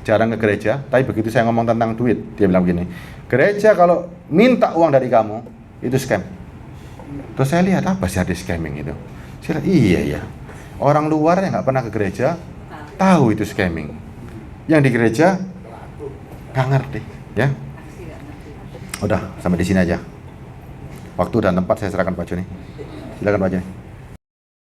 Speaker 1: Jarang ke gereja, tapi begitu saya ngomong tentang duit, dia bilang begini, gereja kalau minta uang dari kamu, itu scam. Terus saya lihat, apa sih ada scamming itu? Saya lihat, iya ya, orang luar yang nggak pernah ke gereja, tahu itu scamming. Yang di gereja, nggak ngerti, ya. Udah, sampai di sini aja. Waktu dan tempat saya serahkan Pak Joni. Silakan Pak Joni.